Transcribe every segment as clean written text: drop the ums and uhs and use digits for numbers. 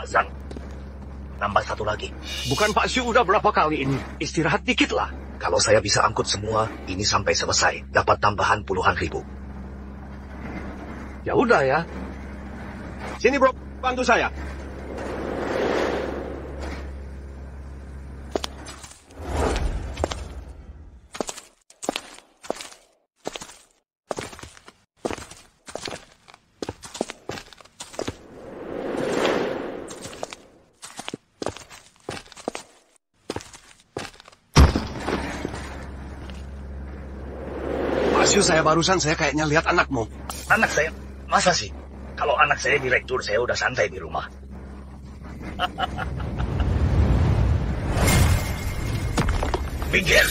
Pak Zhang. Nambah satu lagi. Bukan Pak Xu udah berapa kali ini? Istirahat dikit lah. Kalau saya bisa angkut semua, ini sampai selesai. Dapat tambahan puluhan ribu. Ya udah ya. Sini bro, bantu saya. Saya barusan kayaknya lihat anakmu. Anak saya? Masa sih? Kalau anak saya direktur, saya udah santai di rumah. Minggir!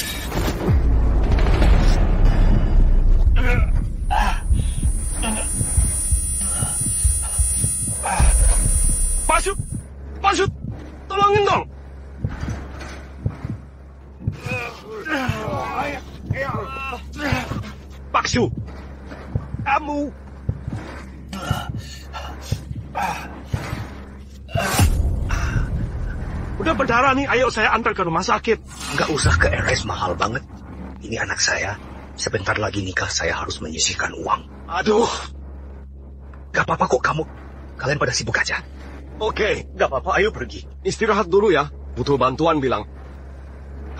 Masuk! Masuk! Tolongin dong! Pak Xu, kamu. Udah berdarah nih, ayo saya antar ke rumah sakit. Nggak usah ke RS, mahal banget. Ini anak saya. Sebentar lagi nikah, saya harus menyisihkan uang. Aduh. Gak apa-apa kok kamu. Kalian pada sibuk aja. Oke. Gak apa-apa, ayo pergi. Istirahat dulu ya. Butuh bantuan bilang.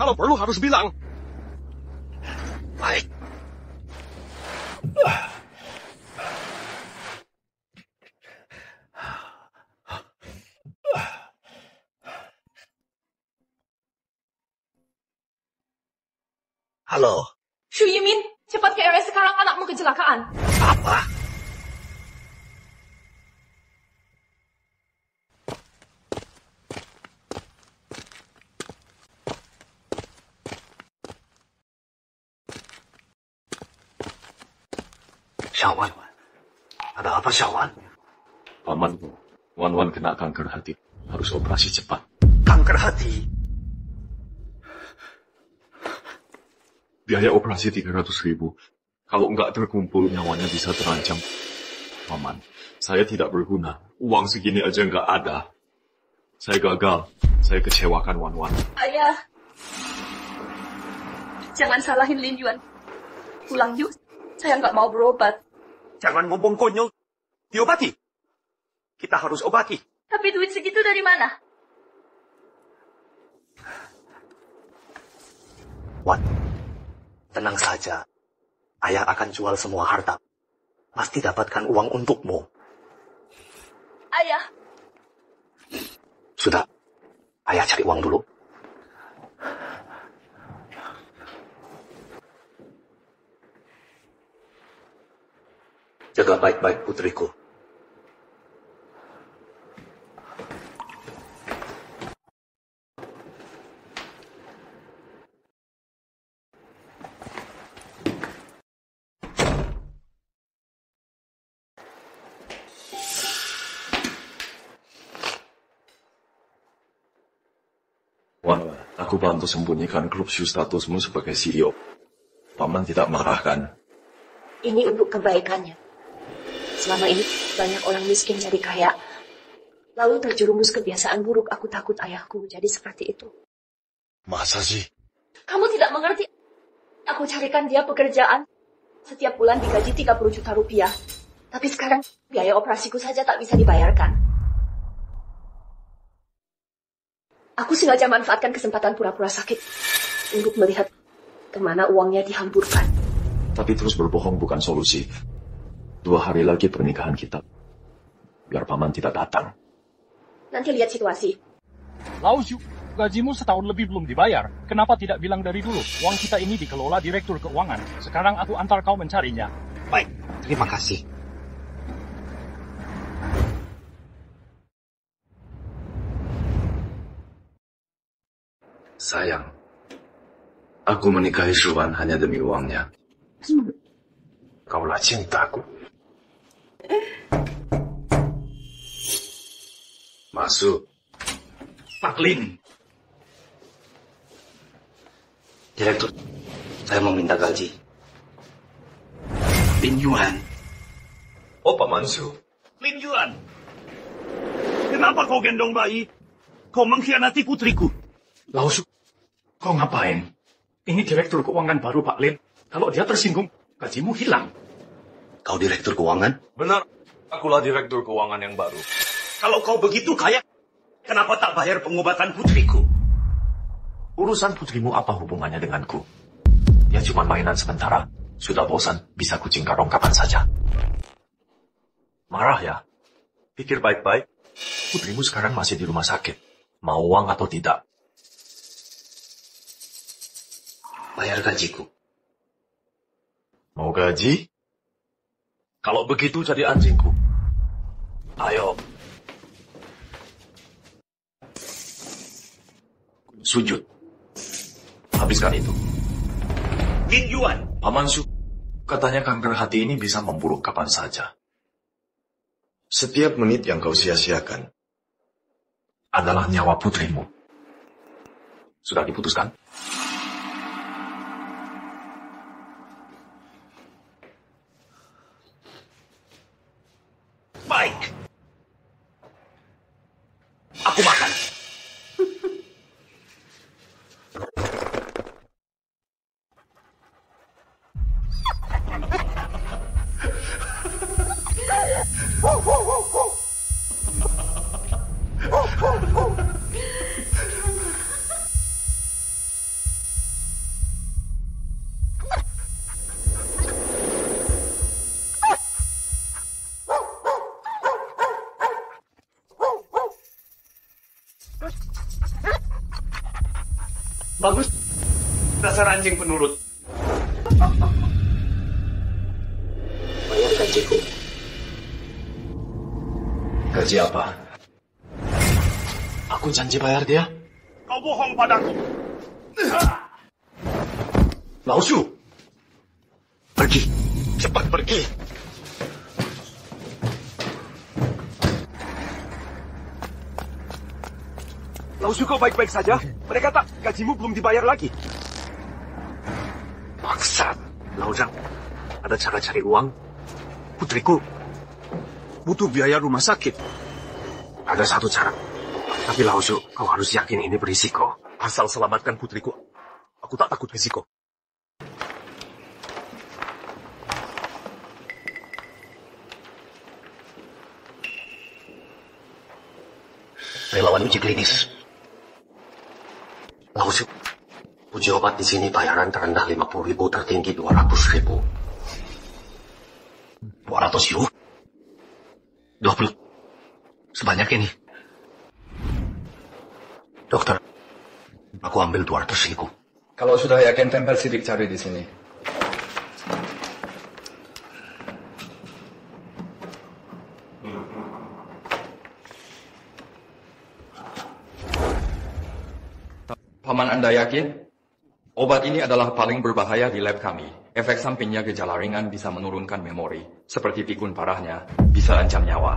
Kalau perlu harus bilang. Baik. Halo. Xu Yimin, cepat ke RS sekarang, anakmu kecelakaan. Apa? Syawan, ada apa Syawan? Pamanku, Wan kena kanker hati. Harus operasi cepat. Kanker hati? Biaya operasi 300.000. Kalau nggak terkumpul, nyawanya bisa terancam. Paman, saya tidak berguna. Uang segini aja nggak ada. Saya gagal. Saya kecewakan Wan. Ayah, jangan salahin Lin Yuan. Pulang yuk, saya nggak mau berobat. Jangan ngomong konyol. Diobati. Kita harus obati. Tapi duit segitu dari mana? Wan, tenang saja. Ayah akan jual semua harta. Pasti dapatkan uang untukmu. Ayah. Sudah, ayah cari uang dulu. Jaga baik-baik putriku. Wan, aku bantu sembunyikan klub Xu statusmu sebagai CEO. Paman tidak marah kan? Ini untuk kebaikannya. Selama ini banyak orang miskin jadi kaya. Lalu terjerumus kebiasaan buruk. Aku takut ayahku jadi seperti itu. Masa sih? Kamu tidak mengerti. Aku carikan dia pekerjaan. Setiap bulan digaji 30 juta rupiah. Tapi sekarang biaya operasiku saja tak bisa dibayarkan. Aku sengaja manfaatkan kesempatan pura-pura sakit untuk melihat kemana uangnya dihamburkan. Tapi terus berbohong bukan solusi. 2 hari lagi pernikahan kita. Biar paman tidak datang. Nanti lihat situasi. Lau Xu, gajimu setahun lebih belum dibayar. Kenapa tidak bilang dari dulu? Uang kita ini dikelola direktur keuangan. Sekarang aku antar kau mencarinya. Baik, terima kasih. Sayang, aku menikahi Shuwan hanya demi uangnya. Kaulah cintaku. Masuk. Pak Lin. Direktur, saya meminta gaji. Lin Yuan. Oh, Paman Su. Lin Yuan. Kenapa kau gendong bayi? Kau mengkhianati putriku. Lausu, kau ngapain? Ini direktur keuangan baru Pak Lim. Kalau dia tersinggung, gajimu hilang. Kau direktur keuangan? Benar, akulah direktur keuangan yang baru. Kalau kau begitu kaya, kenapa tak bayar pengobatan putriku? Urusan putrimu apa hubungannya denganku? Dia cuma mainan sementara. Sudah bosan, bisa kucing karong kapan saja. Marah ya? Pikir baik-baik. Putrimu sekarang masih di rumah sakit. Mau uang atau tidak? Bayar gajiku. Mau gaji? Kalau begitu jadi anjingku. Ayo. Sujud. Habiskan itu. Lin Yuan. Paman Su, katanya kanker hati ini bisa memburuk kapan saja. Setiap menit yang kau sia-siakan Adalah nyawa putrimu. Sudah diputuskan? Baik. Aku makan. Bagus. Dasar anjing penurut. Bayar gajiku. Gaji apa? Aku janji bayar dia. Kau bohong padaku. Lausu, Pergi. Cepat pergi. Lausu, kau baik-baik saja? Mereka tak, gajimu belum dibayar lagi. Bangsat. Laujang, ada cara cari uang? Putriku butuh biaya rumah sakit. Ada satu cara. Tapi Lausu, kau harus yakin ini berisiko. Asal selamatkan putriku, aku tak takut risiko. Relawan uji klinis. Lausu, uji obat di sini bayaran terendah 50.000, tertinggi 200.000. 200.000? 20. Sebanyak ini. Dokter, aku ambil 200.000. Kalau sudah yakin tempel sidik cari di sini. Paman Anda yakin? Obat ini adalah paling berbahaya di lab kami. Efek sampingnya gejala ringan bisa menurunkan memori. Seperti pikun parahnya, bisa ancam nyawa.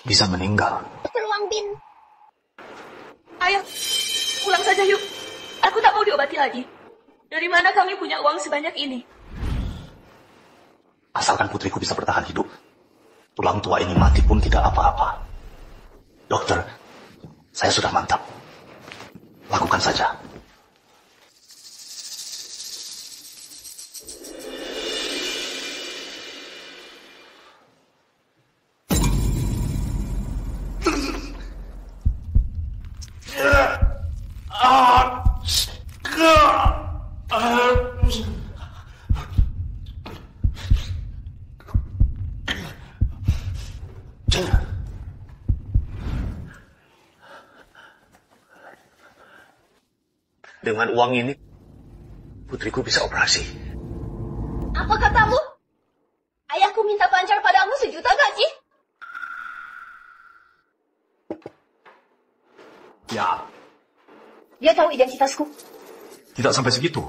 Bisa meninggal. Dokter Wang Bin. Ayo, pulang saja yuk. Aku tak mau diobati lagi. Dari mana kami punya uang sebanyak ini? Asalkan putriku bisa bertahan hidup. Tulang tua ini mati pun tidak apa-apa. Dokter, saya sudah mantap. Lakukan saja. Dengan uang ini, putriku bisa operasi. Apa katamu? Ayahku minta pancar padamu 1 juta gaji? Ya, Dia tahu identitasku. tidak sampai segitu.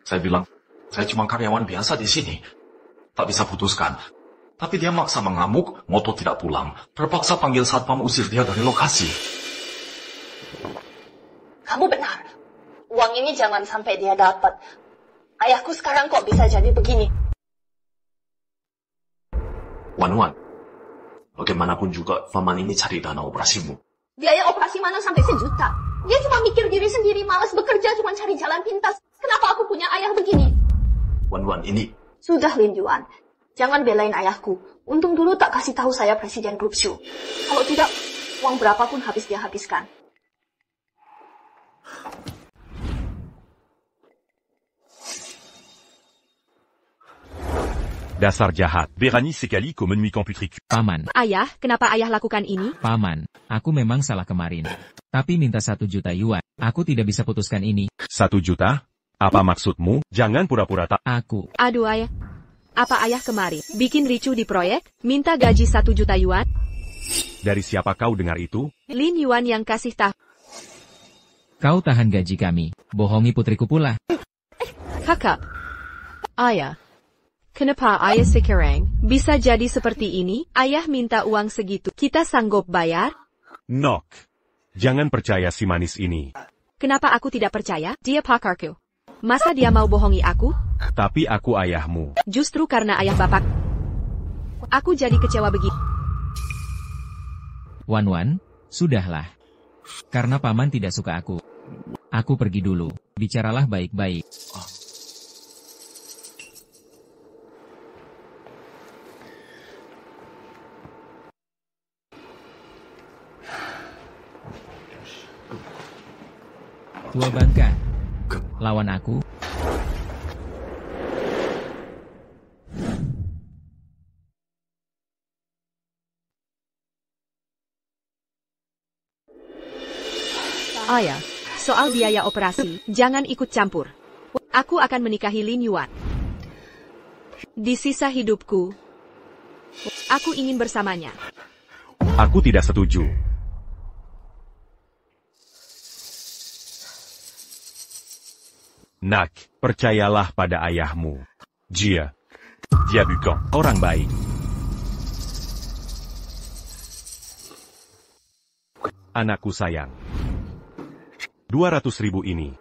Saya bilang, saya cuma karyawan biasa di sini. Tak bisa putuskan. Tapi dia maksa mengamuk, ngotot tidak pulang. Terpaksa panggil satpam usir dia dari lokasi. Kamu benar. Uang ini jangan sampai dia dapat. Ayahku sekarang kok bisa jadi begini? Wan, Bagaimanapun juga, Paman ini cari dana operasimu. Biaya operasi mana sampai 1 juta? Dia cuma mikir diri sendiri, malas bekerja, cuma cari jalan pintas. Kenapa aku punya ayah begini? Wan, ini... Sudah, Lin Yuan. Jangan belain ayahku. Untung dulu tak kasih tahu saya presiden grup Shu. Kalau tidak, uang berapapun habis dia habiskan. Dasar jahat. Berani sekali kau menuikan putriku. Paman. Ayah, kenapa ayah lakukan ini? Paman, aku memang salah kemarin. Tapi minta 1 juta yuan. Aku tidak bisa putuskan ini. 1 juta? Apa maksudmu? Jangan pura-pura tak. Aku. Aduh ayah. Apa ayah kemarin? Bikin ricu di proyek? Minta gaji 1 juta yuan? Dari siapa kau dengar itu? Lin Yuan yang kasih tahu. Kau tahan gaji kami. Bohongi putriku pula. Kakak. Ayah. Kenapa ayah sekarang bisa jadi seperti ini? Ayah minta uang segitu. Kita sanggup bayar? Nok. Jangan percaya si manis ini. Kenapa aku tidak percaya? Dia pakarku. Masa dia mau bohongi aku? Tapi aku ayahmu. Justru karena ayah bapak. Aku jadi kecewa begitu. Wan, sudahlah. Karena paman tidak suka aku. Aku pergi dulu. Bicaralah baik-baik. Tua bangka. Lawan aku. Ayah, soal biaya operasi, jangan ikut campur. Aku akan menikahi Lin Yuan. Di sisa hidupku, aku ingin bersamanya. Aku tidak setuju. Nak, percayalah pada ayahmu. Dia bukan orang baik. Anakku sayang. 200.000 ini.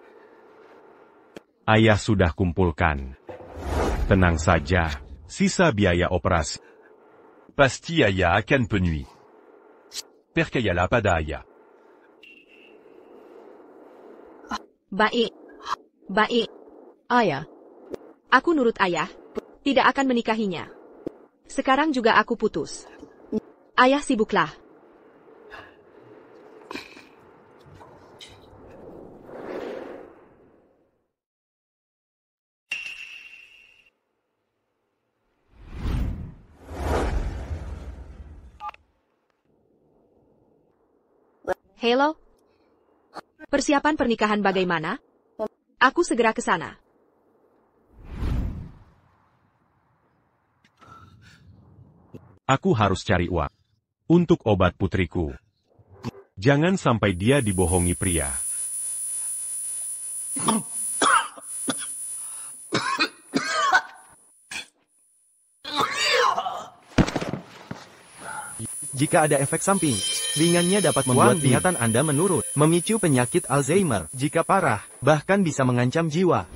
Ayah sudah kumpulkan. Tenang saja, sisa biaya operasi. Pasti ayah akan penuhi. Percayalah pada ayah. Baik. Ayah. Aku nurut ayah. Tidak akan menikahinya. Sekarang juga aku putus. Ayah sibuklah. Halo? Persiapan pernikahan bagaimana? Aku segera ke sana. Aku harus cari uang. Untuk obat putriku. Jangan sampai dia dibohongi pria. Jika ada efek samping, ringannya dapat membuat ingatan Anda menurun, memicu penyakit Alzheimer. Jika parah, bahkan bisa mengancam jiwa.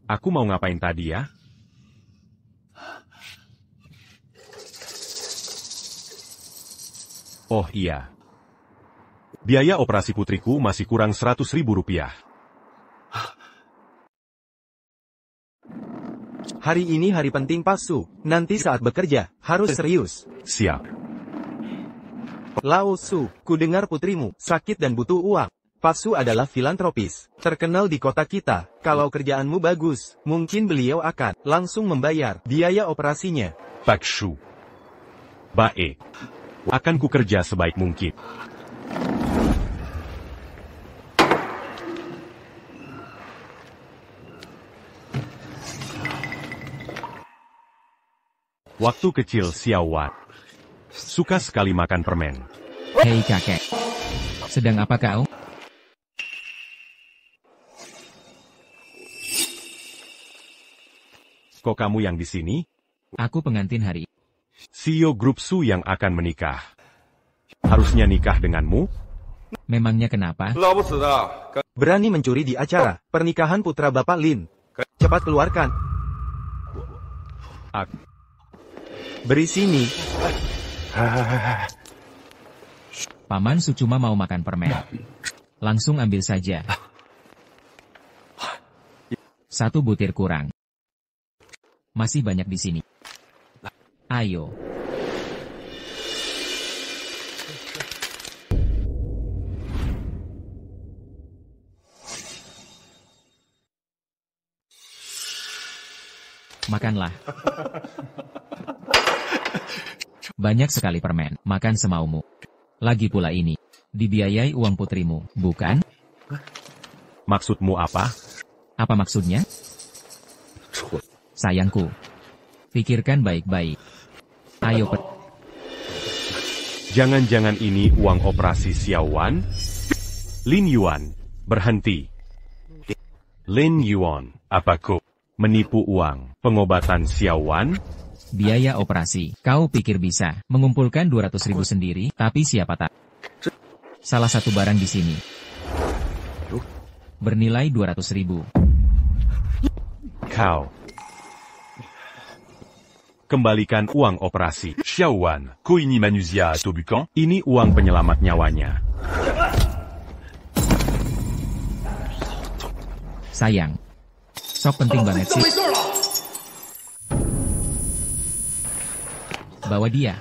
Aku mau ngapain tadi ya? Oh iya. Biaya operasi putriku masih kurang 100.000 rupiah. Hari ini hari penting Pasu. Nanti saat bekerja, harus serius. Siap. Lao Su, ku dengar putrimu sakit dan butuh uang. Pasu adalah filantropis, terkenal di kota kita. Kalau kerjaanmu bagus, mungkin beliau akan langsung membayar biaya operasinya. Pak Shu. Baik. Akan ku kerja sebaik mungkin. Waktu kecil Xiao Wan suka sekali makan permen. Hei kakek. Sedang apa kau? Kok kamu yang di sini? Aku pengantin hari. CEO Grup Su yang akan menikah. Harusnya nikah denganmu? Memangnya kenapa? Berani mencuri di acara pernikahan putra Bapak Lin. Cepat keluarkan. Beri sini. Paman Su cuma mau makan permen. Langsung ambil saja. 1 butir kurang. Masih banyak di sini. Ayo. Makanlah. Banyak sekali permen, makan semaumu. Lagi pula ini, dibiayai uang putrimu, bukan? Maksudmu apa? Apa maksudnya? Sayangku, pikirkan baik-baik. Ayo Jangan-jangan ini uang operasi Xiao Wan? Lin Yuan, berhenti. Lin Yuan, apa kau menipu uang pengobatan Xiao Wan? Biaya operasi, kau pikir bisa mengumpulkan 200.000 sendiri, tapi siapa tak? Salah satu barang di sini bernilai 200.000. Kau kembalikan uang operasi Xiao Wan. Ko ini manusia atau bukan? Ini uang penyelamat nyawanya. Sayang, sok penting banget sih. Bawa dia.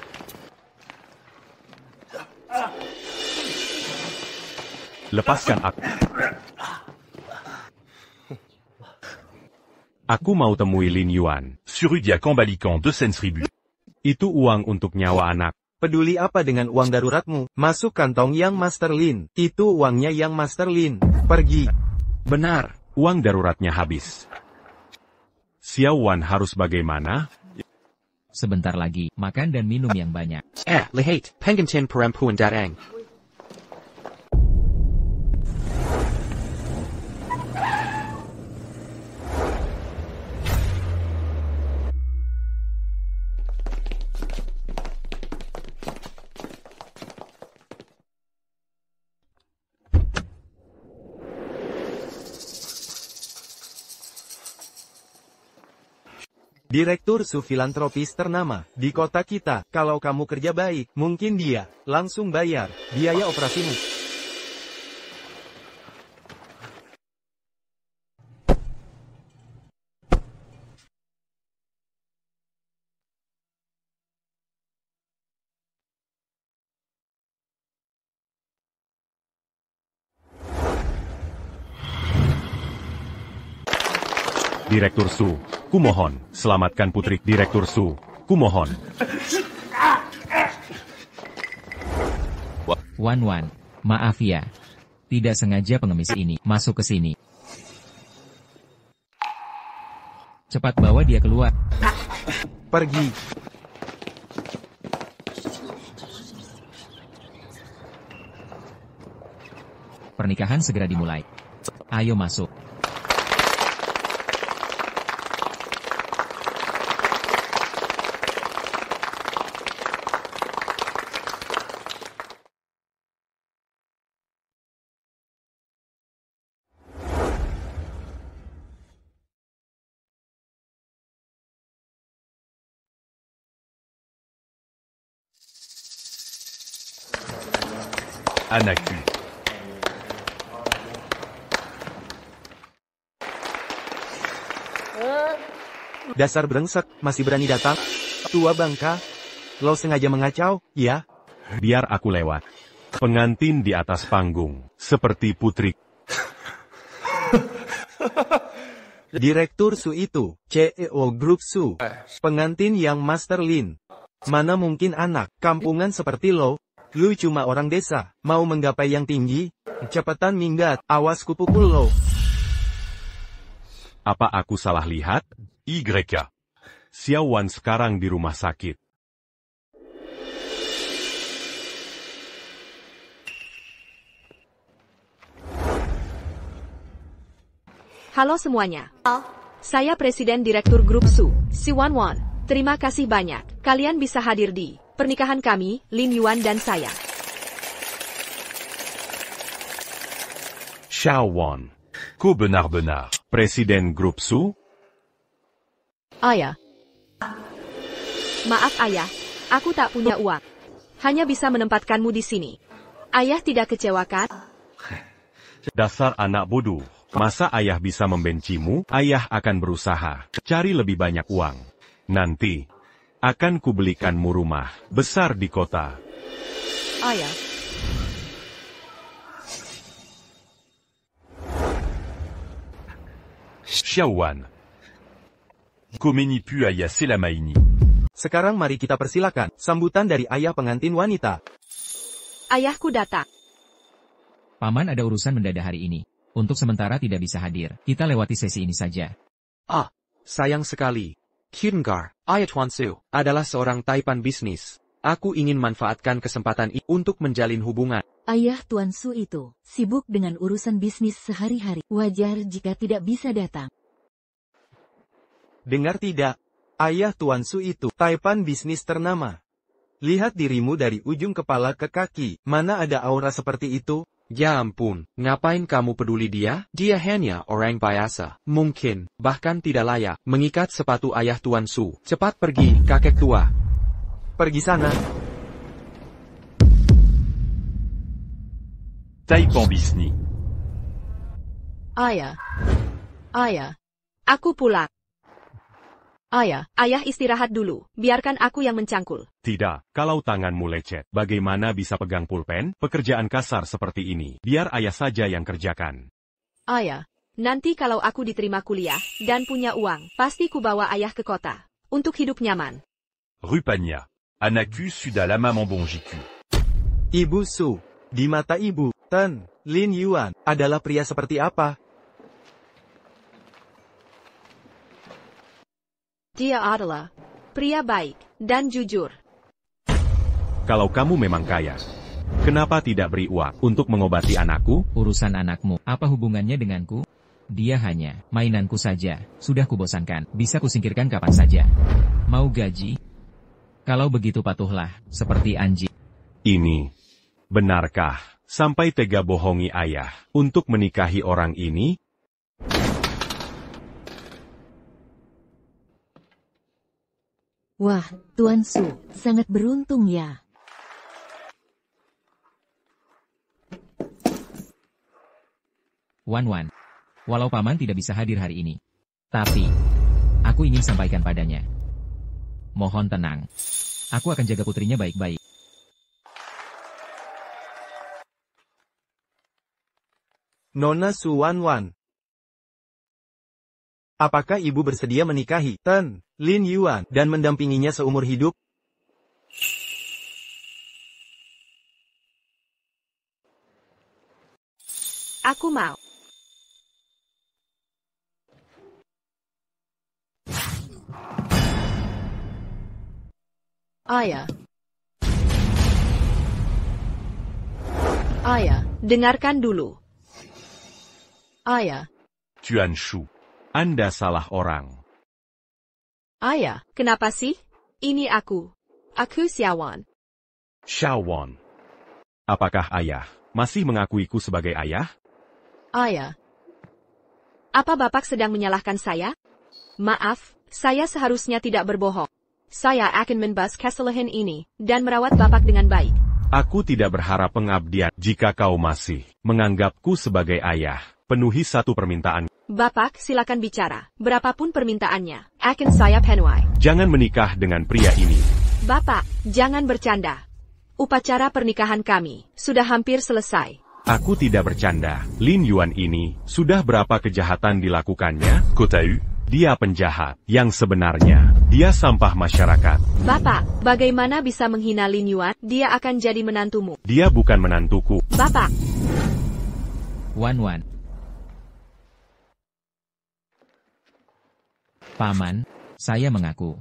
Lepaskan aku. Aku mau temui Lin Yuan. Sur dia kembalikan 200.000. Itu uang untuk nyawa anak. Peduli apa dengan uang daruratmu? Masuk kantong yang Master Lin. Itu uangnya yang Master Lin. Pergi. Benar, uang daruratnya habis. Xiao Wan harus bagaimana? Sebentar lagi, makan dan minum yang banyak. Lihat, pengantin perempuan datang. Direktur Su filantropis ternama di kota kita. Kalau kamu kerja baik, mungkin dia langsung bayar biaya operasimu. Direktur Su, kumohon, selamatkan putri. Direktur Su, kumohon. Wan, maaf ya. Tidak sengaja pengemis ini masuk ke sini. Cepat bawa dia keluar. Pergi. Pernikahan segera dimulai. Ayo masuk. Anakku. Dasar brengsek, masih berani datang? Tua bangka. Lo sengaja mengacau, ya? Biar aku lewat. Pengantin di atas panggung, seperti putri. Direktur Su itu, CEO Grup Su. Pengantin yang Master Lin. Mana mungkin anak kampungan seperti lo? Lu cuma orang desa, mau menggapai yang tinggi? Cepetan minggat, awas kupukul lo. Apa aku salah lihat? YK. Xiao Wan sekarang di rumah sakit. Halo semuanya. Saya Presiden Direktur Grup Su, Si Wan Wan. Terima kasih banyak. Kalian bisa hadir di pernikahan kami, Lin Yuan dan saya. Xiao Wan. Ku benar-benar Presiden Grup Su? Ayah. Maaf ayah, aku tak punya uang. Hanya bisa menempatkanmu di sini. Ayah tidak kecewakan? Dasar anak bodoh. Masa ayah bisa membencimu? Ayah akan berusaha cari lebih banyak uang. Nanti akan kubelikanmu rumah besar di kota. Ayah. Xiaowan. Ku menipu ayah selama ini. Sekarang mari kita persilakan sambutan dari ayah pengantin wanita. Ayahku datang. Paman ada urusan mendadak hari ini. Untuk sementara tidak bisa hadir. Kita lewati sesi ini saja. Ah, sayang sekali. Kyungar, ayah Tuan Su, adalah seorang taipan bisnis. Aku ingin manfaatkan kesempatan ini untuk menjalin hubungan. Ayah Tuan Su itu sibuk dengan urusan bisnis sehari-hari. Wajar jika tidak bisa datang. Dengar tidak? Ayah Tuan Su itu taipan bisnis ternama. Lihat dirimu dari ujung kepala ke kaki. Mana ada aura seperti itu? Ya ampun, ngapain kamu peduli dia? Dia hanya orang biasa. Mungkin, bahkan tidak layak mengikat sepatu ayah Tuan Su. Cepat pergi, kakek tua. Pergi sana. Taipan bisnis. Ayah. Ayah. Aku pulang. Ayah istirahat dulu. Biarkan aku yang mencangkul. Tidak, kalau tanganmu lecet, bagaimana bisa pegang pulpen? Pekerjaan kasar seperti ini, biar ayah saja yang kerjakan. Ayah, nanti kalau aku diterima kuliah dan punya uang, pasti ku bawa ayah ke kota untuk hidup nyaman. Rupanya, anakku sudah lama membonjiku. Ibu Su, di mata ibu, Tan, Lin Yuan, adalah pria seperti apa? Dia adalah pria baik dan jujur. Kalau kamu memang kaya, kenapa tidak beri uang untuk mengobati anakku? Urusan anakmu, apa hubungannya denganku? Dia hanya mainanku saja. Sudah kubosankan, bisa kusingkirkan kapan saja. Mau gaji? Kalau begitu patuhlah, seperti anjing. Ini, benarkah sampai tega bohongi ayah untuk menikahi orang ini? Wah, Tuan Su, sangat beruntung ya. Wan, walau paman tidak bisa hadir hari ini, tapi aku ingin sampaikan padanya. Mohon tenang. Aku akan jaga putrinya baik-baik. Nona Su Wan. Apakah ibu bersedia menikahi Tan, Lin Yuan dan mendampinginya seumur hidup? Aku mau. Ayah, dengarkan dulu. Ayah. Tuan Shu, Anda salah orang. Ayah, kenapa sih? Ini aku. Aku Xiaowan. Xiaowan. Apakah ayah masih mengakuiku sebagai ayah? Ayah. Apa Bapak sedang menyalahkan saya? Maaf, saya seharusnya tidak berbohong. Saya akan membahas kesalahan ini dan merawat Bapak dengan baik. Aku tidak berharap pengabdian jika kau masih menganggapku sebagai ayah. Penuhi satu permintaan. Bapak, silakan bicara. Berapapun permintaannya, akan saya penuhi. Jangan menikah dengan pria ini. Bapak, jangan bercanda. Upacara pernikahan kami sudah hampir selesai. Aku tidak bercanda. Lin Yuan ini, sudah berapa kejahatan dilakukannya? Ku tahu, dia penjahat. Yang sebenarnya, dia sampah masyarakat. Bapak, bagaimana bisa menghina Lin Yuan? Dia akan jadi menantumu. Dia bukan menantuku. Bapak. Wan. Paman, saya mengaku.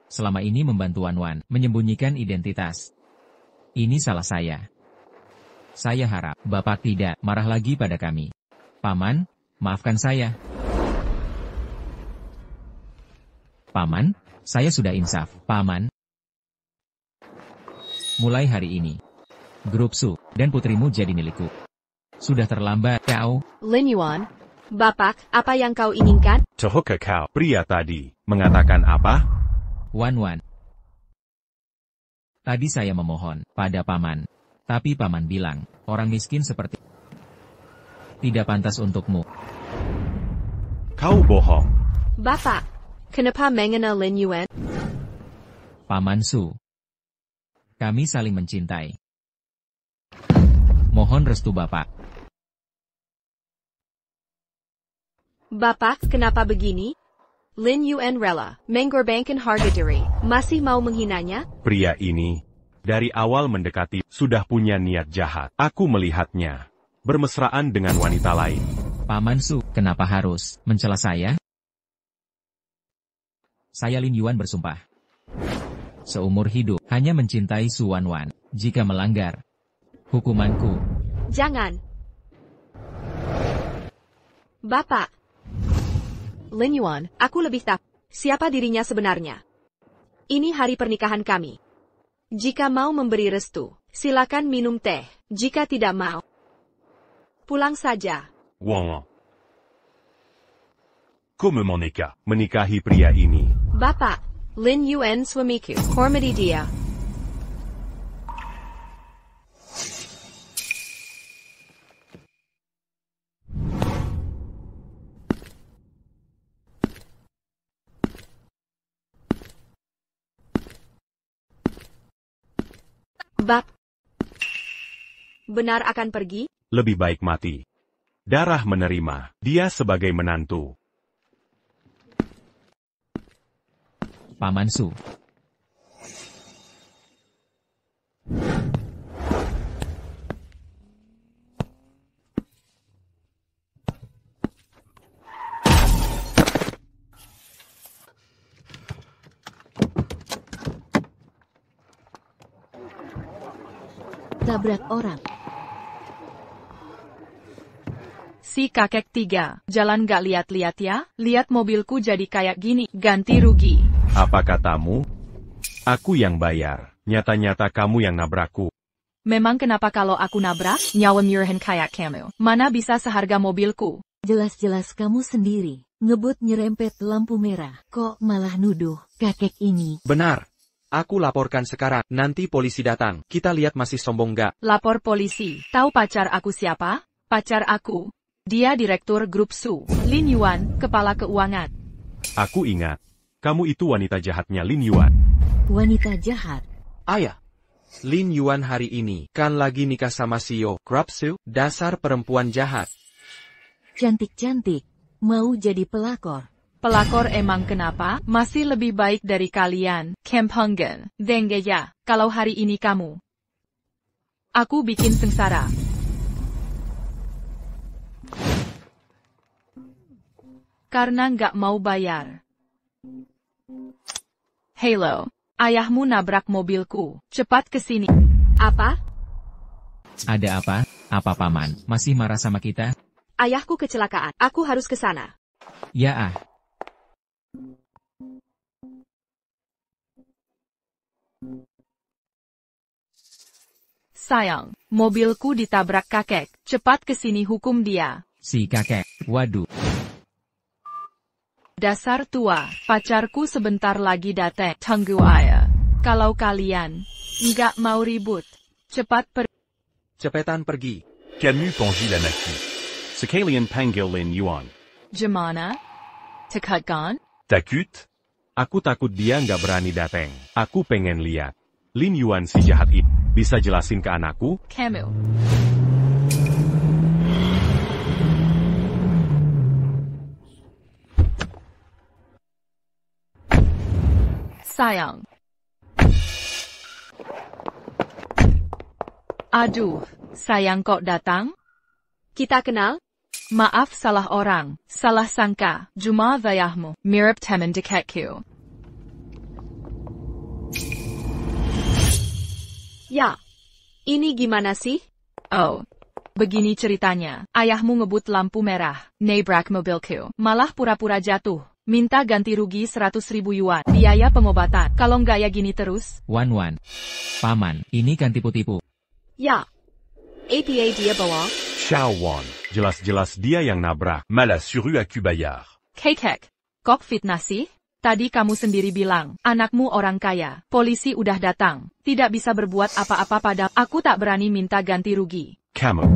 Selama ini membantu Wan menyembunyikan identitas. Ini salah saya. Saya harap Bapak tidak marah lagi pada kami. Paman, maafkan saya. Paman, Saya sudah insaf, Paman. Mulai hari ini, Grup Su dan putrimu jadi milikku. Sudah terlambat, kau. Lin Yuan, Bapak, apa yang kau inginkan? Tahukah kau, pria tadi, mengatakan apa? Wan. Tadi saya memohon pada Paman. Tapi Paman bilang, orang miskin seperti tidak pantas untukmu. Kau bohong. Bapak, kenapa mengena Lin Yuan? Paman Su. Kami saling mencintai. Mohon restu Bapak. Bapak, kenapa begini? Lin Yuan rela mengorbankan harga diri. Masih mau menghinanya? Pria ini, dari awal mendekati, sudah punya niat jahat. Aku melihatnya bermesraan dengan wanita lain. Paman Su, kenapa harus mencela saya? Saya Lin Yuan bersumpah. Seumur hidup, hanya mencintai Su Wanwan. Jika melanggar, hukumanku. Jangan. Bapak. Lin Yuan, aku lebih tahu siapa dirinya sebenarnya. Ini hari pernikahan kami. Jika mau memberi restu, silakan minum teh. Jika tidak mau, pulang saja. Wong. Kamu menikahi pria ini. Bapak, Lin Yuan suamiku, hormati dia. Benar akan pergi? Lebih baik mati. Darah menerima dia sebagai menantu. Paman Su. Tabrak orang. Si kakek 3, jalan gak lihat-lihat ya? Lihat mobilku jadi kayak gini, ganti rugi. Apa katamu? Aku yang bayar. Nyata-nyata kamu yang nabrakku. Memang kenapa kalau aku nabrak? Nyawa murahan kayak kamu. Mana bisa seharga mobilku? Jelas-jelas kamu sendiri. Ngebut nyerempet lampu merah. Kok malah nuduh kakek ini? Benar. Aku laporkan sekarang. Nanti polisi datang. Kita lihat masih sombong gak? Lapor polisi. Tahu pacar aku siapa? Pacar aku. Dia direktur Grup Su. Lin Yuan, kepala keuangan. Aku ingat. Kamu itu wanita jahatnya Lin Yuan. Wanita jahat? Ayah. Lin Yuan hari ini kan lagi nikah sama CEO Grup Su. Dasar perempuan jahat. Cantik-cantik. Mau jadi pelakor. Pelakor emang kenapa? Masih lebih baik dari kalian. Kempengen. Denge ya. Kalau hari ini kamu. Aku bikin sengsara. Karena nggak mau bayar. Halo. Ayahmu nabrak mobilku. Cepat kesini. Apa? Ada apa? Apa Paman? Masih marah sama kita? Ayahku kecelakaan. Aku harus ke sana. Ya. Sayang, mobilku ditabrak kakek. Cepat kesini hukum dia. Si kakek. Waduh. Dasar tua, pacarku sebentar lagi datang. Tunggu ayah. Kalau kalian nggak mau ribut, cepat pergi. Cepetan pergi. Kamu panggil anakku. Sekalian panggil Lin Yuan. Gimana? Takut kan? Takut? Aku takut dia nggak berani datang. Aku pengen lihat. Lin Yuan si jahat itu. Bisa jelasin ke anakku? Kamu. Sayang. Aduh, sayang kok datang? Kita kenal? Maaf salah orang, salah sangka, cuma wajahmu mirip teman dekatku. Ya, ini gimana sih? Oh, begini ceritanya, ayahmu ngebut lampu merah, nabrak mobilku, malah pura-pura jatuh. Minta ganti rugi 100.000 yuan. Biaya pengobatan. Kalau nggak ya gini terus. Wan. Paman, ini kan tipu-tipu. Ya. APA dia bohong. Xiao Wan, jelas-jelas dia yang nabrak. Malah suruh aku bayar. Kek. Kok fitnah sih? Tadi kamu sendiri bilang, anakmu orang kaya. Polisi udah datang. Tidak bisa berbuat apa-apa pada aku tak berani minta ganti rugi. Kamu.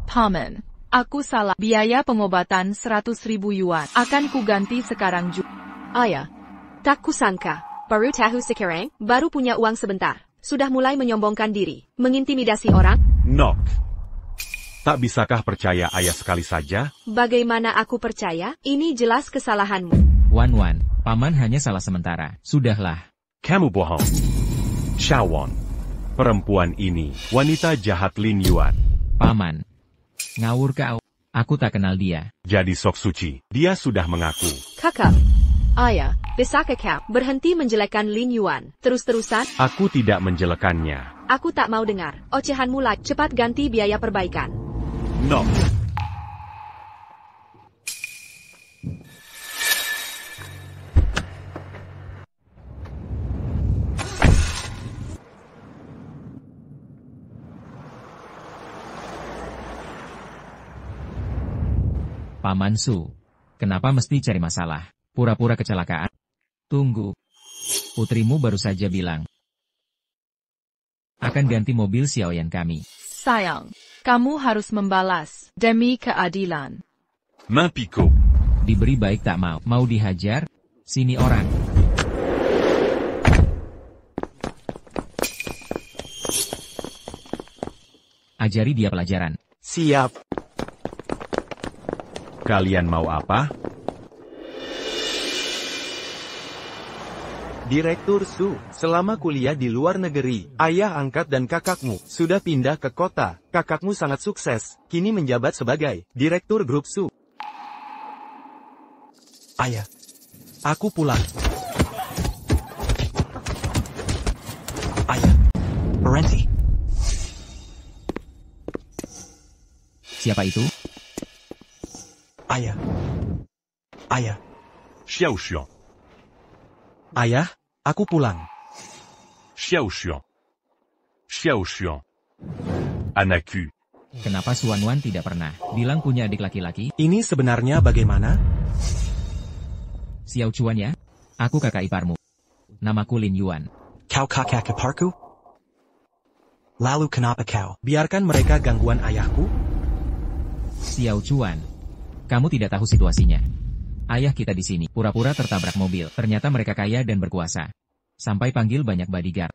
Paman, aku salah. Biaya pengobatan 100.000 yuan. Akan ku ganti sekarang juga. Ayah. Tak kusangka. Baru tahu sekarang, baru punya uang sebentar. Sudah mulai menyombongkan diri. Mengintimidasi orang. Nok. Tak bisakah percaya ayah sekali saja? Bagaimana aku percaya? Ini jelas kesalahanmu. Wan, paman hanya salah sementara. Sudahlah. Kamu bohong. Xiao Wan. Perempuan ini, wanita jahat Lin Yuan. Paman. Ngawur kau. Aku tak kenal dia. Jadi sok suci, dia sudah mengaku. Kakak. Ayah, bisakah kau berhenti menjelekkan Lin Yuan? Terus-terusan? Aku tidak menjelekannya. Aku tak mau dengar. Ocehanmu lagi. Cepat ganti biaya perbaikan. No. Paman Su. Kenapa mesti cari masalah? Pura-pura kecelakaan? Tunggu. Putrimu baru saja bilang akan ganti mobil Xiaoyan kami. Sayang, kamu harus membalas demi keadilan. Mampiko. Diberi baik tak mau. Mau dihajar? Sini orang. Ajari dia pelajaran. Siap. Kalian mau apa? Direktur Su, selama kuliah di luar negeri, ayah angkat dan kakakmu sudah pindah ke kota. Kakakmu sangat sukses, kini menjabat sebagai Direktur Grup Su. Ayah, aku pulang. Ayah, berhenti. Siapa itu? Ayah. Ayah. Xiao Xiao. Ayah, aku pulang. Xiao Xiao. Xiao Xiao. Anakku. Kenapa Suan Wan tidak pernah bilang punya adik laki-laki? Ini sebenarnya bagaimana? Xiao Chuan ya? Aku kakak iparmu. Namaku Lin Yuan. Kau kakak iparku? Lalu kenapa kau biarkan mereka gangguan ayahku? Xiao Chuan. Kamu tidak tahu situasinya. Ayah kita di sini pura-pura tertabrak mobil. Ternyata mereka kaya dan berkuasa. Sampai panggil banyak bodyguard.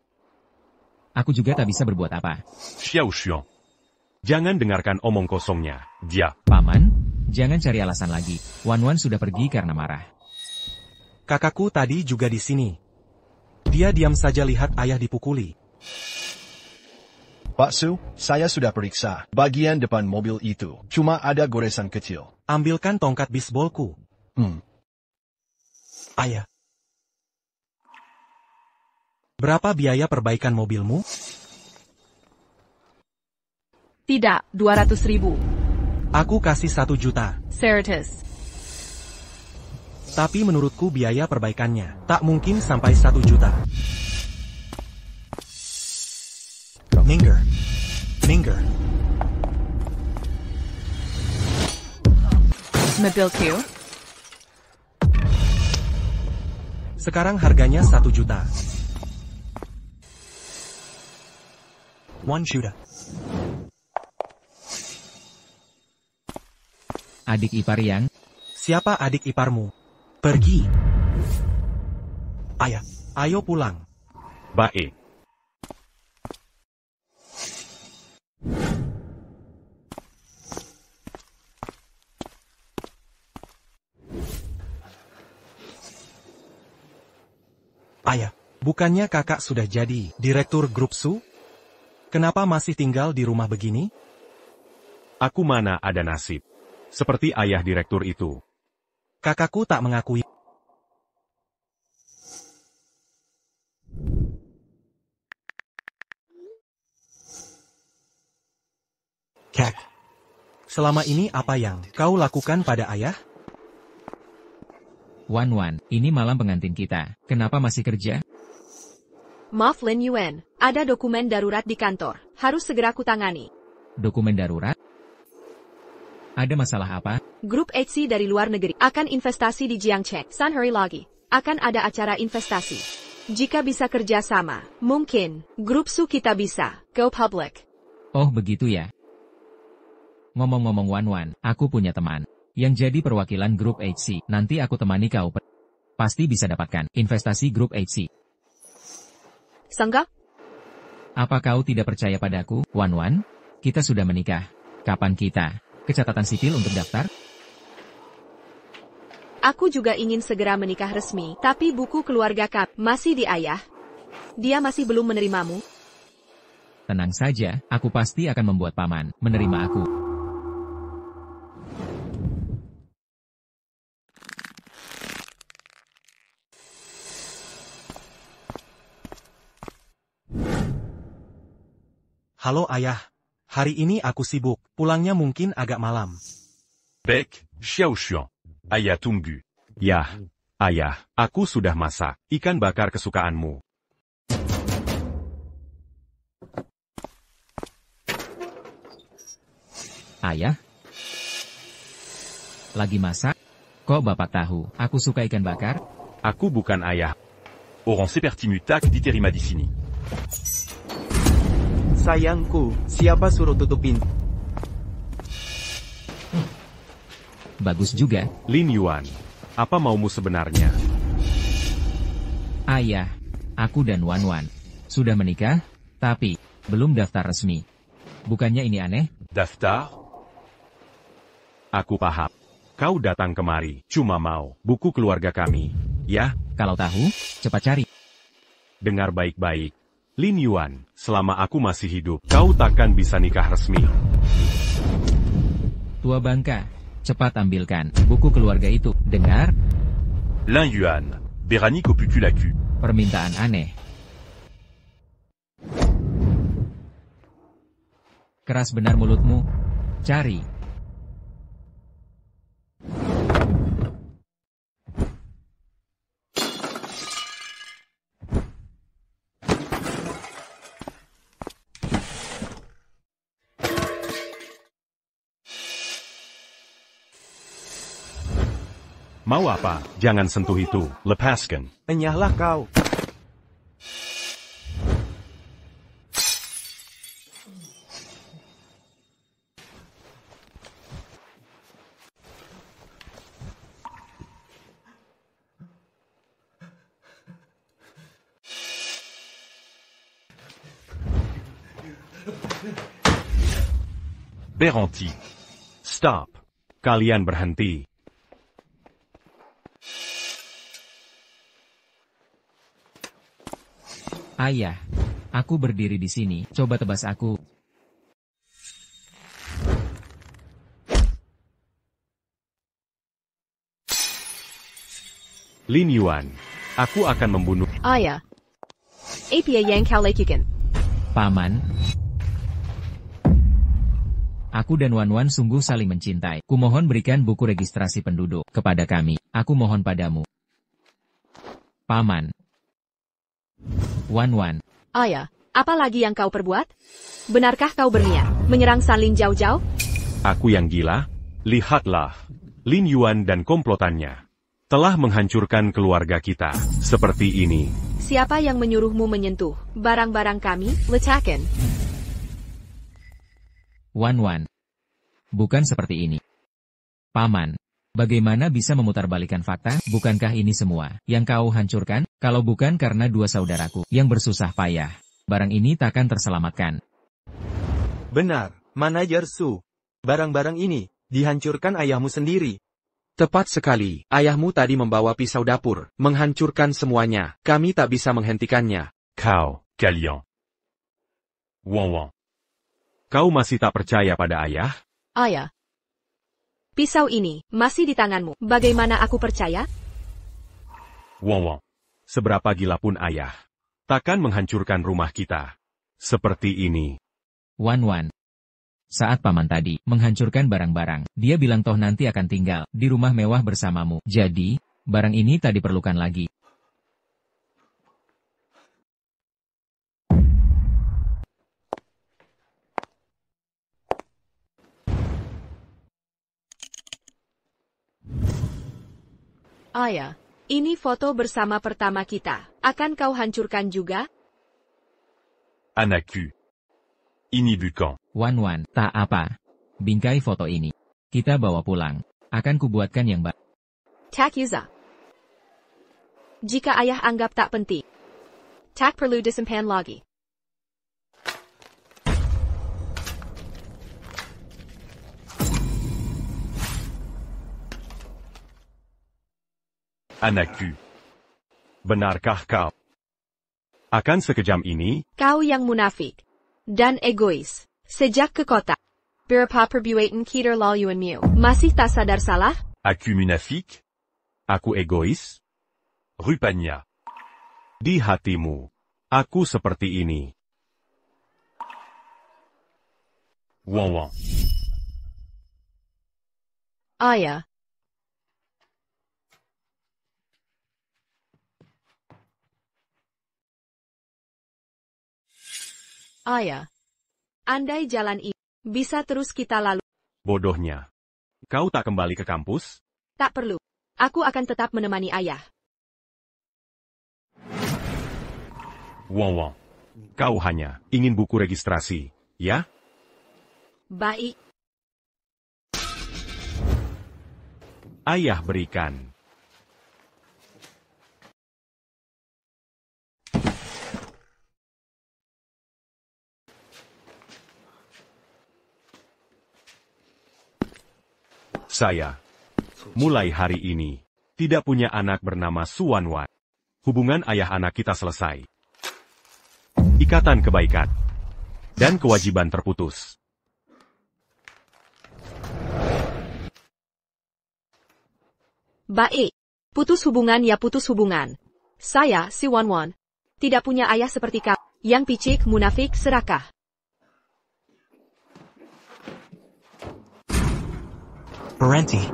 Aku juga tak bisa berbuat apa. Xiao Xiao. Jangan dengarkan omong kosongnya. Dia. Paman, jangan cari alasan lagi. Wan sudah pergi karena marah. Kakakku tadi juga di sini. Dia diam saja lihat ayah dipukuli. Pak Su, saya sudah periksa bagian depan mobil itu. Cuma ada goresan kecil. Ambilkan tongkat bisbolku. Ayah. Berapa biaya perbaikan mobilmu? Tidak, 200.000. Aku kasih 1 juta. Certes. Tapi menurutku biaya perbaikannya tak mungkin sampai 1 juta. Minggir. Mobilku. Sekarang harganya 1 juta. 1 juta. Adik ipar yang? Siapa adik iparmu? Pergi. Ayah, ayo pulang. Baik. Ayah, bukannya kakak sudah jadi Direktur Grup Su? Kenapa masih tinggal di rumah begini? Aku mana ada nasib. Seperti ayah direktur itu. Kakakku tak mengakui. Kek, selama ini apa yang kau lakukan pada ayah? Wan, ini malam pengantin kita. Kenapa masih kerja? Maaf Lin Yuan, ada dokumen darurat di kantor. Harus segera kutangani. Dokumen darurat? Ada masalah apa? Grup HC dari luar negeri akan investasi di Jiangcheng. San hari lagi akan ada acara investasi. Jika bisa kerja sama, mungkin grup Su kita bisa go public. Oh begitu ya. Ngomong-ngomong Wan, aku punya teman yang jadi perwakilan grup HC. Nanti aku temani kau. Pasti bisa dapatkan investasi grup HC. Sangga? Apa kau tidak percaya padaku, Wan? Kita sudah menikah. Kapan kita ke catatan sipil untuk daftar? Aku juga ingin segera menikah resmi, tapi buku keluarga kami masih di ayah. Dia masih belum menerimamu. Tenang saja, aku pasti akan membuat paman menerima aku. Halo ayah, hari ini aku sibuk, pulangnya mungkin agak malam. Baik, Xiaoxiong. Ayah tunggu. Ya, ayah, aku sudah masak ikan bakar kesukaanmu. Ayah? Lagi masak? Kok bapak tahu aku suka ikan bakar? Aku bukan ayah. Orang seperti mutak diterima di sini. Sayangku, siapa suruh tutup pintu? Bagus juga. Lin Yuan, apa maumu sebenarnya? Ayah, aku dan Wan sudah menikah, tapi belum daftar resmi. Bukannya ini aneh? Daftar? Aku paham. Kau datang kemari, cuma mau buku keluarga kami, ya? Kalau tahu, cepat cari. Dengar baik-baik. Lin Yuan, selama aku masih hidup, kau takkan bisa nikah resmi. Tua bangka, cepat ambilkan buku keluarga itu. Dengar? Lin Yuan, berani kau putu la queue. Permintaan aneh. Keras benar mulutmu. Cari. Mau apa? Jangan sentuh itu. Lepaskan. Enyahlah kau. Berhenti. Stop. Kalian berhenti. Ayah, aku berdiri di sini. Coba tebas aku. Lin Yuan, aku akan membunuh. Ayah. Apa yang kau lakukan? Paman. Aku dan Wan sungguh saling mencintai. Kumohon berikan buku registrasi penduduk kepada kami. Aku mohon padamu. Paman. Wan. Ayah, apa lagi yang kau perbuat? Benarkah kau berniat menyerang Sanlin jauh-jauh? Aku yang gila? Lihatlah. Lin Yuan dan komplotannya telah menghancurkan keluarga kita. Seperti ini. Siapa yang menyuruhmu menyentuh barang-barang kami? Letakkan. Wan. Bukan seperti ini. Paman. Bagaimana bisa memutarbalikkan fakta? Bukankah ini semua yang kau hancurkan? Kalau bukan karena dua saudaraku yang bersusah payah, barang ini takkan terselamatkan. Benar, Manajer Su. Barang-barang ini dihancurkan ayahmu sendiri. Tepat sekali, ayahmu tadi membawa pisau dapur, menghancurkan semuanya. Kami tak bisa menghentikannya. Kau, kalian. Wan. Kau masih tak percaya pada ayah? Ayah. Pisau ini masih di tanganmu. Bagaimana aku percaya? Wan. Seberapa gila pun ayah takkan menghancurkan rumah kita. Seperti ini. Wan. Saat paman tadi menghancurkan barang-barang, dia bilang toh nanti akan tinggal di rumah mewah bersamamu. Jadi, Barang ini tak diperlukan lagi. Ayah, ini foto bersama pertama kita. Akan kau hancurkan juga? Anakku. Ini bukan. Wan, tak apa. Bingkai foto ini. Kita bawa pulang. Akan kubuatkan yang baik. Tak Yuza. Jika ayah anggap tak penting, tak perlu disimpan lagi. Anakku. Benarkah kau? Akan sekejam ini? Kau yang munafik dan egois. Sejak ke kota, berapa perbuatan kita laluanmu? Masih tak sadar salah? Aku munafik? Aku egois? Rupanya. Di hatimu, aku seperti ini. Wan. Ayah. Ayah. Andai jalan ini bisa terus kita lalu. Bodohnya. Kau tak kembali ke kampus? Tak perlu. Aku akan tetap menemani ayah. Wan. Kau hanya ingin buku registrasi, ya? Baik. Ayah berikan. Saya, mulai hari ini, tidak punya anak bernama Suwanwan. Hubungan ayah anak kita selesai. Ikatan kebaikan dan kewajiban terputus. Baik. Putus hubungan ya putus hubungan. Saya, si Wanwan, tidak punya ayah seperti kau, yang picik, munafik, serakah. Berhenti.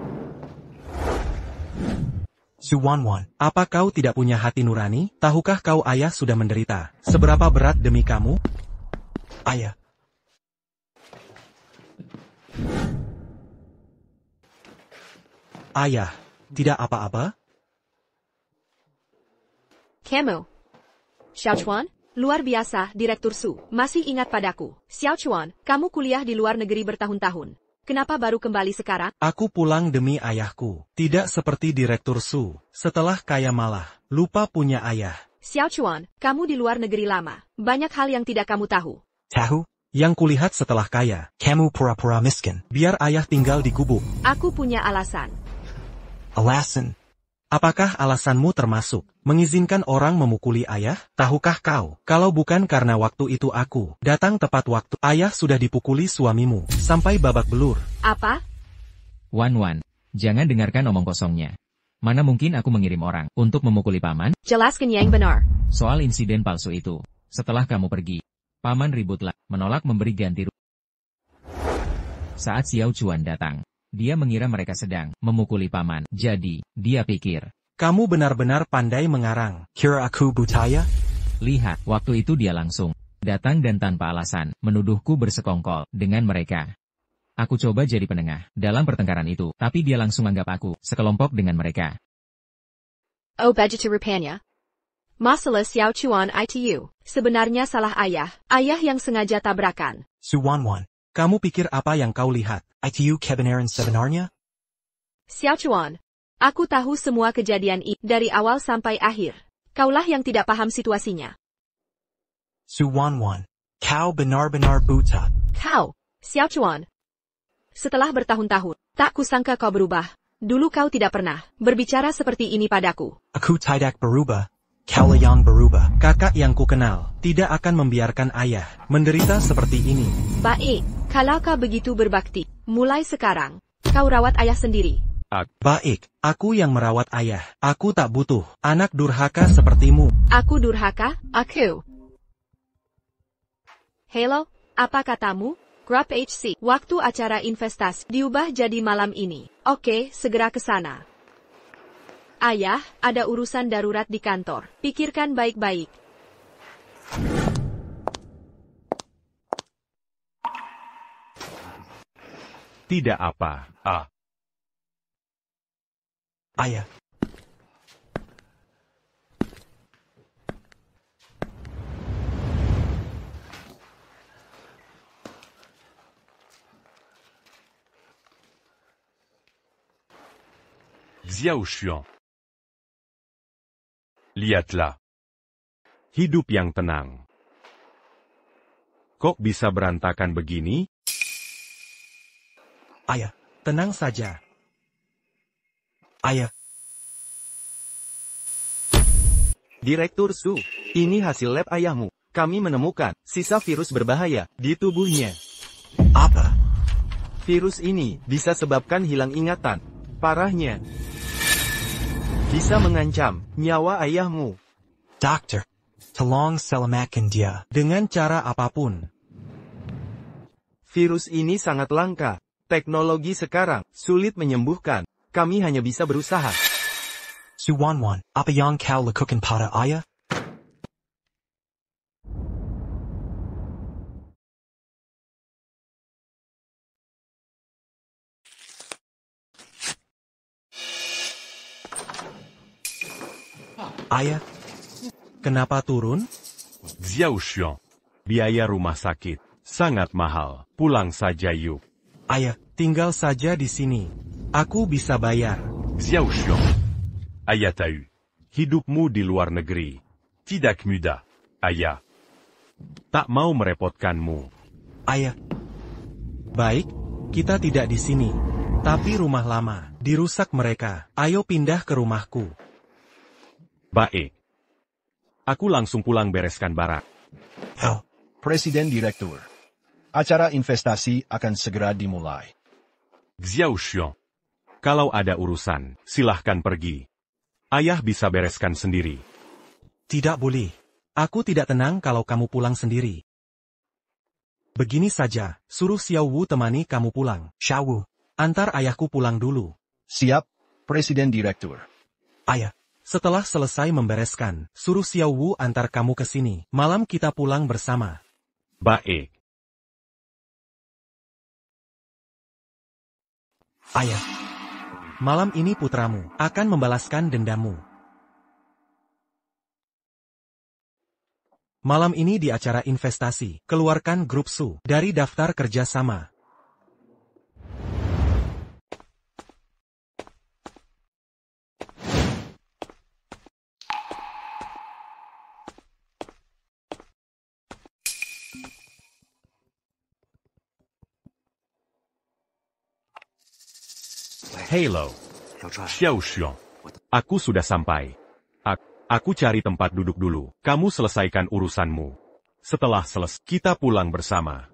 Suwanwan, apa kau tidak punya hati nurani? Tahukah kau ayah sudah menderita? Seberapa berat demi kamu? Ayah. Ayah, tidak apa-apa? Kamu. Xiao Chuan, luar biasa, Direktur Su, masih ingat padaku. Xiao Chuan, kamu kuliah di luar negeri bertahun-tahun. Kenapa baru kembali sekarang? Aku pulang demi ayahku. Tidak seperti Direktur Su. Setelah kaya malah, lupa punya ayah. Xiao Chuan, kamu di luar negeri lama. Banyak hal yang tidak kamu tahu. Tahu? Yang kulihat setelah kaya, kamu pura-pura miskin. Biar ayah tinggal di gubuk. Aku punya alasan. Alasan? Apakah alasanmu termasuk mengizinkan orang memukuli ayah? Tahukah kau, kalau bukan karena waktu itu aku datang tepat waktu, ayah sudah dipukuli suamimu sampai babak belur. Apa? Wan, jangan dengarkan omong kosongnya. Mana mungkin aku mengirim orang untuk memukuli paman? Jelaskan yang benar. Soal insiden palsu itu, setelah kamu pergi, paman ributlah, menolak memberi ganti rugi. Saat Xiao Chuan datang, dia mengira mereka sedang memukuli paman. Jadi, dia pikir, kamu benar-benar pandai mengarang. Kira aku butaya? Lihat, waktu itu dia langsung datang dan tanpa alasan menuduhku bersekongkol dengan mereka. Aku coba jadi penengah dalam pertengkaran itu, tapi dia langsung anggap aku sekelompok dengan mereka. Oh, begitu rupanya. Masalah Xiao Chuan itu sebenarnya salah ayah yang sengaja tabrakan. Suwanwan, kamu pikir apa yang kau lihat? Itu kebenaran sebenarnya? Xiao Chuan, aku tahu semua kejadian ini dari awal sampai akhir. Kaulah yang tidak paham situasinya. Suwanwan, kau benar-benar buta. Kau, Xiao Chuan. Setelah bertahun-tahun, tak kusangka kau berubah. Dulu kau tidak pernah berbicara seperti ini padaku. Aku tidak berubah. Kaulah yang berubah. Kakak yang kukenal tidak akan membiarkan ayah menderita seperti ini. Baik, kalau kau begitu berbakti, mulai sekarang, kau rawat ayah sendiri. Baik, aku yang merawat ayah. Aku tak butuh anak durhaka sepertimu. Aku durhaka? Aku. Hello, apa katamu? Grup HC, waktu acara investasi diubah jadi malam ini. Oke, segera ke sana. Ayah, ada urusan darurat di kantor. Pikirkan baik-baik. Tidak apa. Ayah. Xiao Xuan. Lihatlah. Hidup yang tenang. Kok bisa berantakan begini? Ayah, tenang saja. Ayah. Direktur Su, ini hasil lab ayahmu. Kami menemukan sisa virus berbahaya di tubuhnya. Apa? Virus ini bisa sebabkan hilang ingatan. Parahnya, bisa mengancam nyawa ayahmu. Dokter, tolong selamatkan dia dengan cara apapun. Virus ini sangat langka. Teknologi sekarang sulit menyembuhkan. Kami hanya bisa berusaha. Suwanwan, apa yang kau lakukan pada ayah? Ayah, kenapa turun? Xiao Xuan. Biaya rumah sakit sangat mahal. Pulang saja yuk. Ayah, tinggal saja di sini. Aku bisa bayar. Xiao Xuan. Ayah tahu. Hidupmu di luar negeri tidak mudah, ayah. Tak mau merepotkanmu. Ayah. Baik, kita tidak di sini. Tapi rumah lama dirusak mereka. Ayo pindah ke rumahku. Baik. Aku langsung pulang bereskan barak. Presiden Direktur. Acara investasi akan segera dimulai. Xiao Xuan. Kalau ada urusan, silahkan pergi. Ayah bisa bereskan sendiri. Tidak boleh. Aku tidak tenang kalau kamu pulang sendiri. Begini saja, suruh Xiao Wu temani kamu pulang. Xiao Wu, antar ayahku pulang dulu. Siap, Presiden Direktur. Ayah. Setelah selesai membereskan, suruh Xiao Wu antar kamu ke sini. Malam kita pulang bersama. Baik. Ayah. Malam ini putramu akan membalaskan dendamu. Malam ini di acara investasi, keluarkan grup Su dari daftar kerjasama. Hello. Xiao Xuan. Aku sudah sampai. Aku cari tempat duduk dulu. Kamu selesaikan urusanmu. Setelah selesai, kita pulang bersama.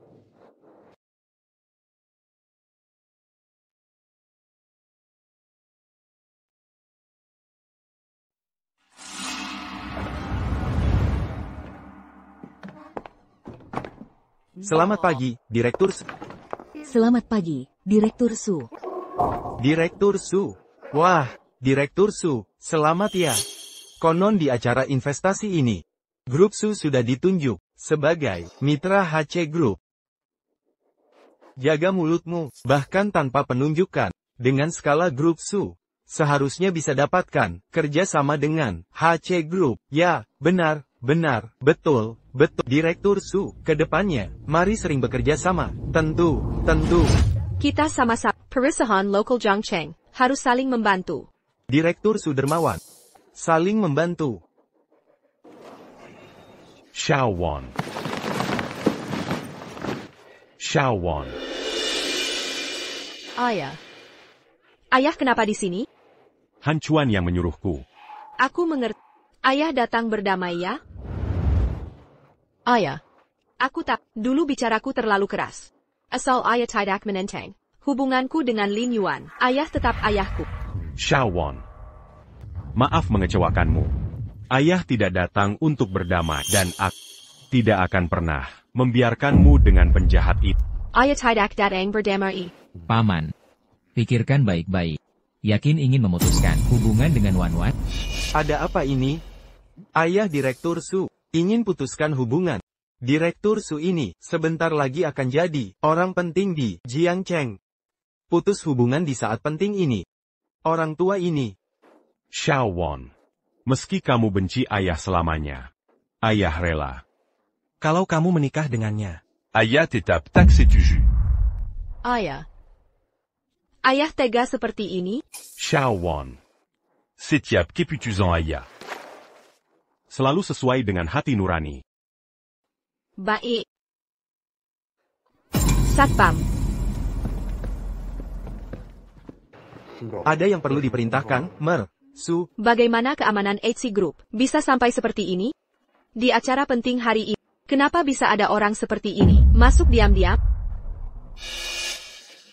Selamat pagi, Direktur Su. Selamat pagi, Direktur Su. Direktur Su. Wah, Direktur Su, selamat ya. Konon di acara investasi ini, Grup Su sudah ditunjuk sebagai mitra HC Group. Jaga mulutmu, bahkan tanpa penunjukan, dengan skala Grup Su, seharusnya bisa dapatkan kerja sama dengan HC Group. Ya, benar, betul. Direktur Su, ke depannya, mari sering bekerja sama. Tentu. Kita sama-sama, perusahaan lokal Zhangcheng, harus saling membantu. Direktur Su Dermawan, saling membantu. Xiao Wan. Ayah kenapa di sini? Han Chuan yang menyuruhku. Aku mengerti. Ayah datang berdamai ya? Ayah. Aku tak. Dulu bicaraku terlalu keras. Asal ayah tidak menenteng hubunganku dengan Lin Yuan, ayah tetap ayahku. Xiao Wan. Maaf mengecewakanmu. Ayah tidak datang untuk berdamai dan aku tidak akan pernah membiarkanmu dengan penjahat itu. Ayah tidak datang berdamai. Paman. Pikirkan baik-baik. Yakin ingin memutuskan hubungan dengan Wan Wan? Ada apa ini? Ayah Direktur Su, ingin putuskan hubungan. Direktur Su ini, sebentar lagi akan jadi orang penting di Jiangcheng. Putus hubungan di saat penting ini. Orang tua ini. Xiao Wan, meski kamu benci ayah selamanya, ayah rela. Kalau kamu menikah dengannya. Ayah tetap tak setuju. Ayah. Ayah tega seperti ini? Xiao Wan, Setiap keputusan ayah selalu sesuai dengan hati nurani. Baik. Satpam. Ada yang perlu diperintahkan, Mer, Su. Bagaimana keamanan HC Group bisa sampai seperti ini? Di acara penting hari ini, kenapa bisa ada orang seperti ini masuk diam-diam?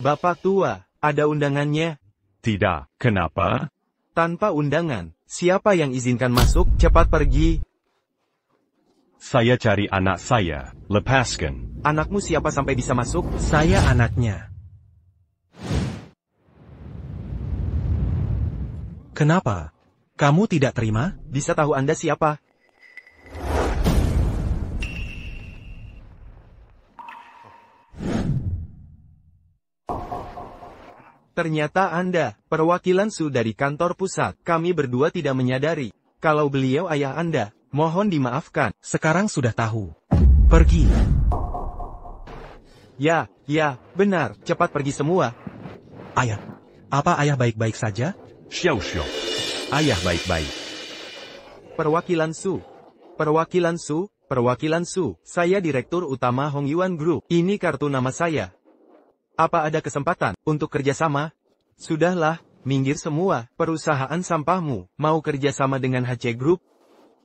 Bapak tua, ada undangannya? Tidak, kenapa? Tanpa undangan, siapa yang izinkan masuk, cepat pergi. Saya cari anak saya, lepaskan. Anakmu siapa sampai bisa masuk? Saya anaknya. Kenapa? Kamu tidak terima? Bisa tahu Anda siapa? Ternyata Anda, perwakilan Su dari kantor pusat. Kami berdua tidak menyadari. Kalau beliau ayah Anda, mohon dimaafkan. Sekarang sudah tahu. Pergi. Ya, benar. Cepat pergi semua. Ayah. Apa ayah baik-baik saja? Xiao, ayah baik-baik. Perwakilan Su. Saya Direktur Utama Hong Yuan Group. Ini kartu nama saya. Apa ada kesempatan untuk kerjasama? Sudahlah, minggir semua. Perusahaan sampahmu mau kerjasama dengan HC Group?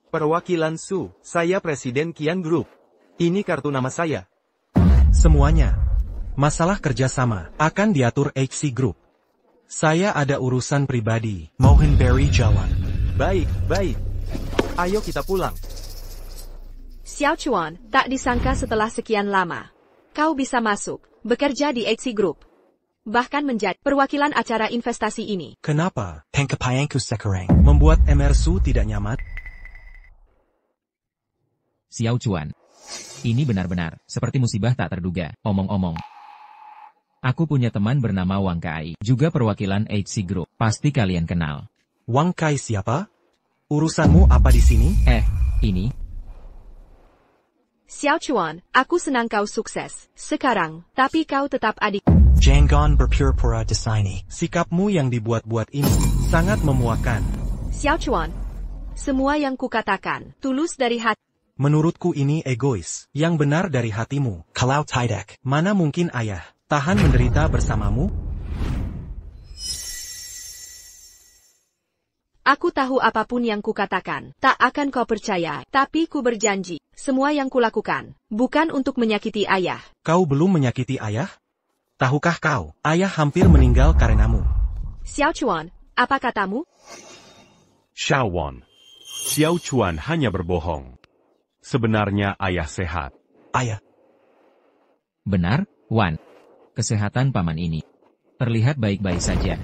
Perwakilan Su, saya Presiden Kian Group. Ini kartu nama saya. Semuanya. Masalah kerjasama akan diatur HC Group. Saya ada urusan pribadi. Mohon beri jalan. Baik. Ayo kita pulang. Xiao Chuan, tak disangka setelah sekian lama. Kau bisa masuk, bekerja di HC Group. Bahkan menjadi perwakilan acara investasi ini. Kenapa? Pengkepayangku sekarang membuat MRSU tidak nyaman? Xiao Chuan. Ini benar-benar seperti musibah tak terduga. Omong-omong. Aku punya teman bernama Wang Kai, juga perwakilan HC Group. Pasti kalian kenal. Wang Kai siapa? Urusanmu apa di sini? Ini. Xiao Chuan, aku senang kau sukses. Sekarang, tapi kau tetap adik. Jangan berpura-pura di sini. Sikapmu yang dibuat-buat ini sangat memuakkan. Xiao Chuan, semua yang kukatakan tulus dari hati. Menurutku ini egois. Yang benar dari hatimu. Kalau tidak, mana mungkin ayah tahan menderita bersamamu? Aku tahu apapun yang kukatakan, tak akan kau percaya, tapi ku berjanji, semua yang kulakukan, bukan untuk menyakiti ayah. Kau belum menyakiti ayah? Tahukah kau, ayah hampir meninggal karenamu. Xiao Chuan, apa katamu? Xiao Chuan hanya berbohong. Sebenarnya ayah sehat. Ayah. Benar, Wan. Kesehatan paman ini terlihat baik-baik saja.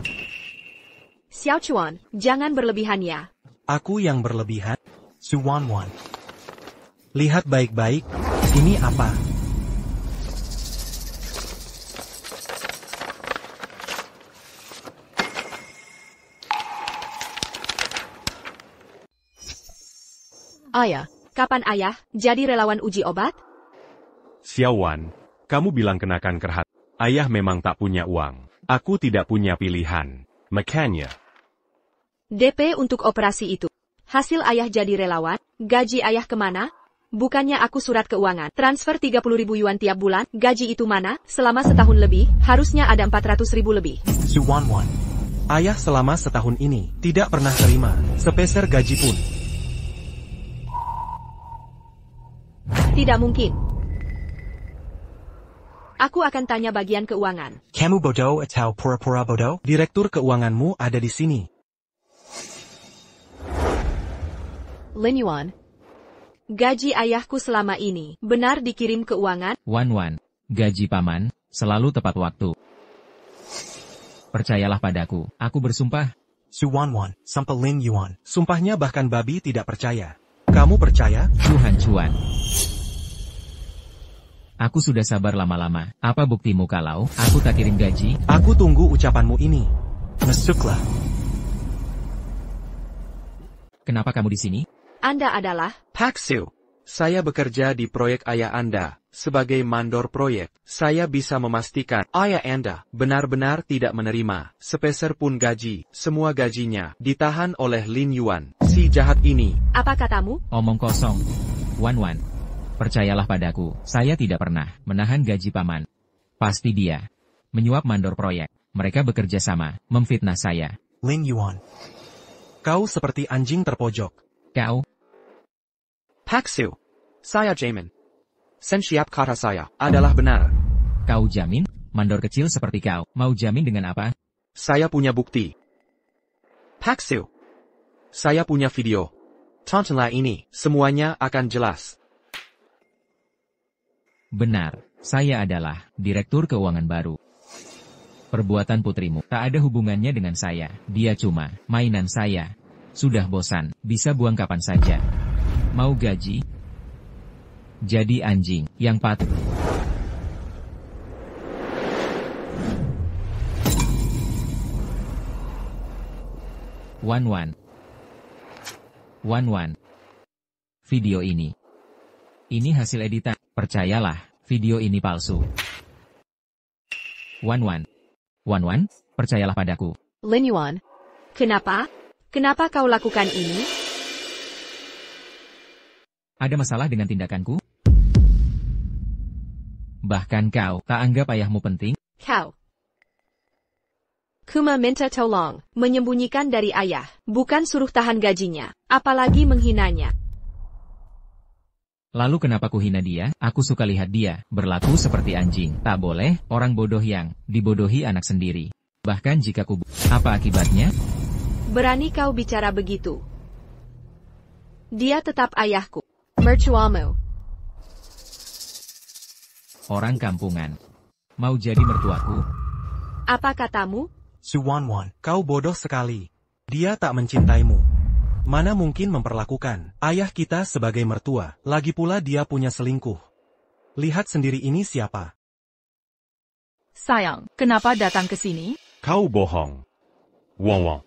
Xiao Chuan, jangan berlebihan ya. Aku yang berlebihan? Su Wan. Lihat baik-baik, ini apa? Ayah, kapan ayah jadi relawan uji obat? Xiao Wan, kamu bilang kenakan kerhat. Ayah memang tak punya uang. Aku tidak punya pilihan. Makanya. DP untuk operasi itu. Hasil ayah jadi relawan, gaji ayah kemana? Bukannya aku surat keuangan, transfer 30.000 yuan tiap bulan, gaji itu mana? Selama setahun lebih, harusnya ada 400.000 lebih. Su Wan. Ayah selama setahun ini, tidak pernah terima, sepeser gaji pun. Tidak mungkin. Aku akan tanya bagian keuangan. Kamu bodoh atau pura-pura bodoh? Direktur keuanganmu ada di sini. Lin Yuan. Gaji ayahku selama ini, benar dikirim keuangan? Wan, gaji paman, selalu tepat waktu. Percayalah padaku, aku bersumpah. Su Wanwan, sampai Lin Yuan. Sumpahnya bahkan babi tidak percaya. Kamu percaya? Tuhan Cuan. Aku sudah sabar lama-lama. Apa buktimu kalau aku tak kirim gaji? Aku tunggu ucapanmu ini. Masuklah. Kenapa kamu di sini? Anda adalah? Pak Su. Saya bekerja di proyek ayah Anda. Sebagai mandor proyek, saya bisa memastikan ayah Anda benar-benar tidak menerima sepeser pun gaji. Semua gajinya ditahan oleh Lin Yuan, si jahat ini. Apa katamu? Omong kosong. Wan, percayalah padaku, saya tidak pernah menahan gaji paman. Pasti dia menyuap mandor proyek. Mereka bekerja sama, memfitnah saya. Lin Yuan, kau seperti anjing terpojok. Kau? Pak Su. Saya Jamin. Sensiap kata saya adalah benar. Kau jamin? Mandor kecil seperti kau, mau jamin dengan apa? Saya punya bukti. Pak Su. Saya punya video. Tontonlah ini, semuanya akan jelas. Benar, saya adalah direktur keuangan baru. Perbuatan putrimu tak ada hubungannya dengan saya, dia cuma mainan saya. Sudah bosan, bisa buang kapan saja. Mau gaji? Jadi anjing yang patuh. Wan. Video ini hasil editan. Percayalah, video ini palsu. Wan, percayalah padaku. Lin Yuan, kenapa? Kenapa kau lakukan ini? Ada masalah dengan tindakanku? Bahkan kau tak anggap ayahmu penting? Kau. Kuma minta tolong, menyembunyikan dari ayah, bukan suruh tahan gajinya, apalagi menghinanya. Lalu kenapa ku hina dia? Aku suka lihat dia berlaku seperti anjing. Tak boleh, orang bodoh yang dibodohi anak sendiri. Bahkan jika ku... Apa akibatnya? Berani kau bicara begitu? Dia tetap ayahku. Mertuamu. Orang kampungan. Mau jadi mertuaku? Apa katamu? Su Wanwan, kau bodoh sekali. Dia tak mencintaimu. Mana mungkin memperlakukan ayah kita sebagai mertua, lagi pula dia punya selingkuh. Lihat sendiri ini siapa? Sayang, kenapa datang ke sini? Kau bohong. Wong.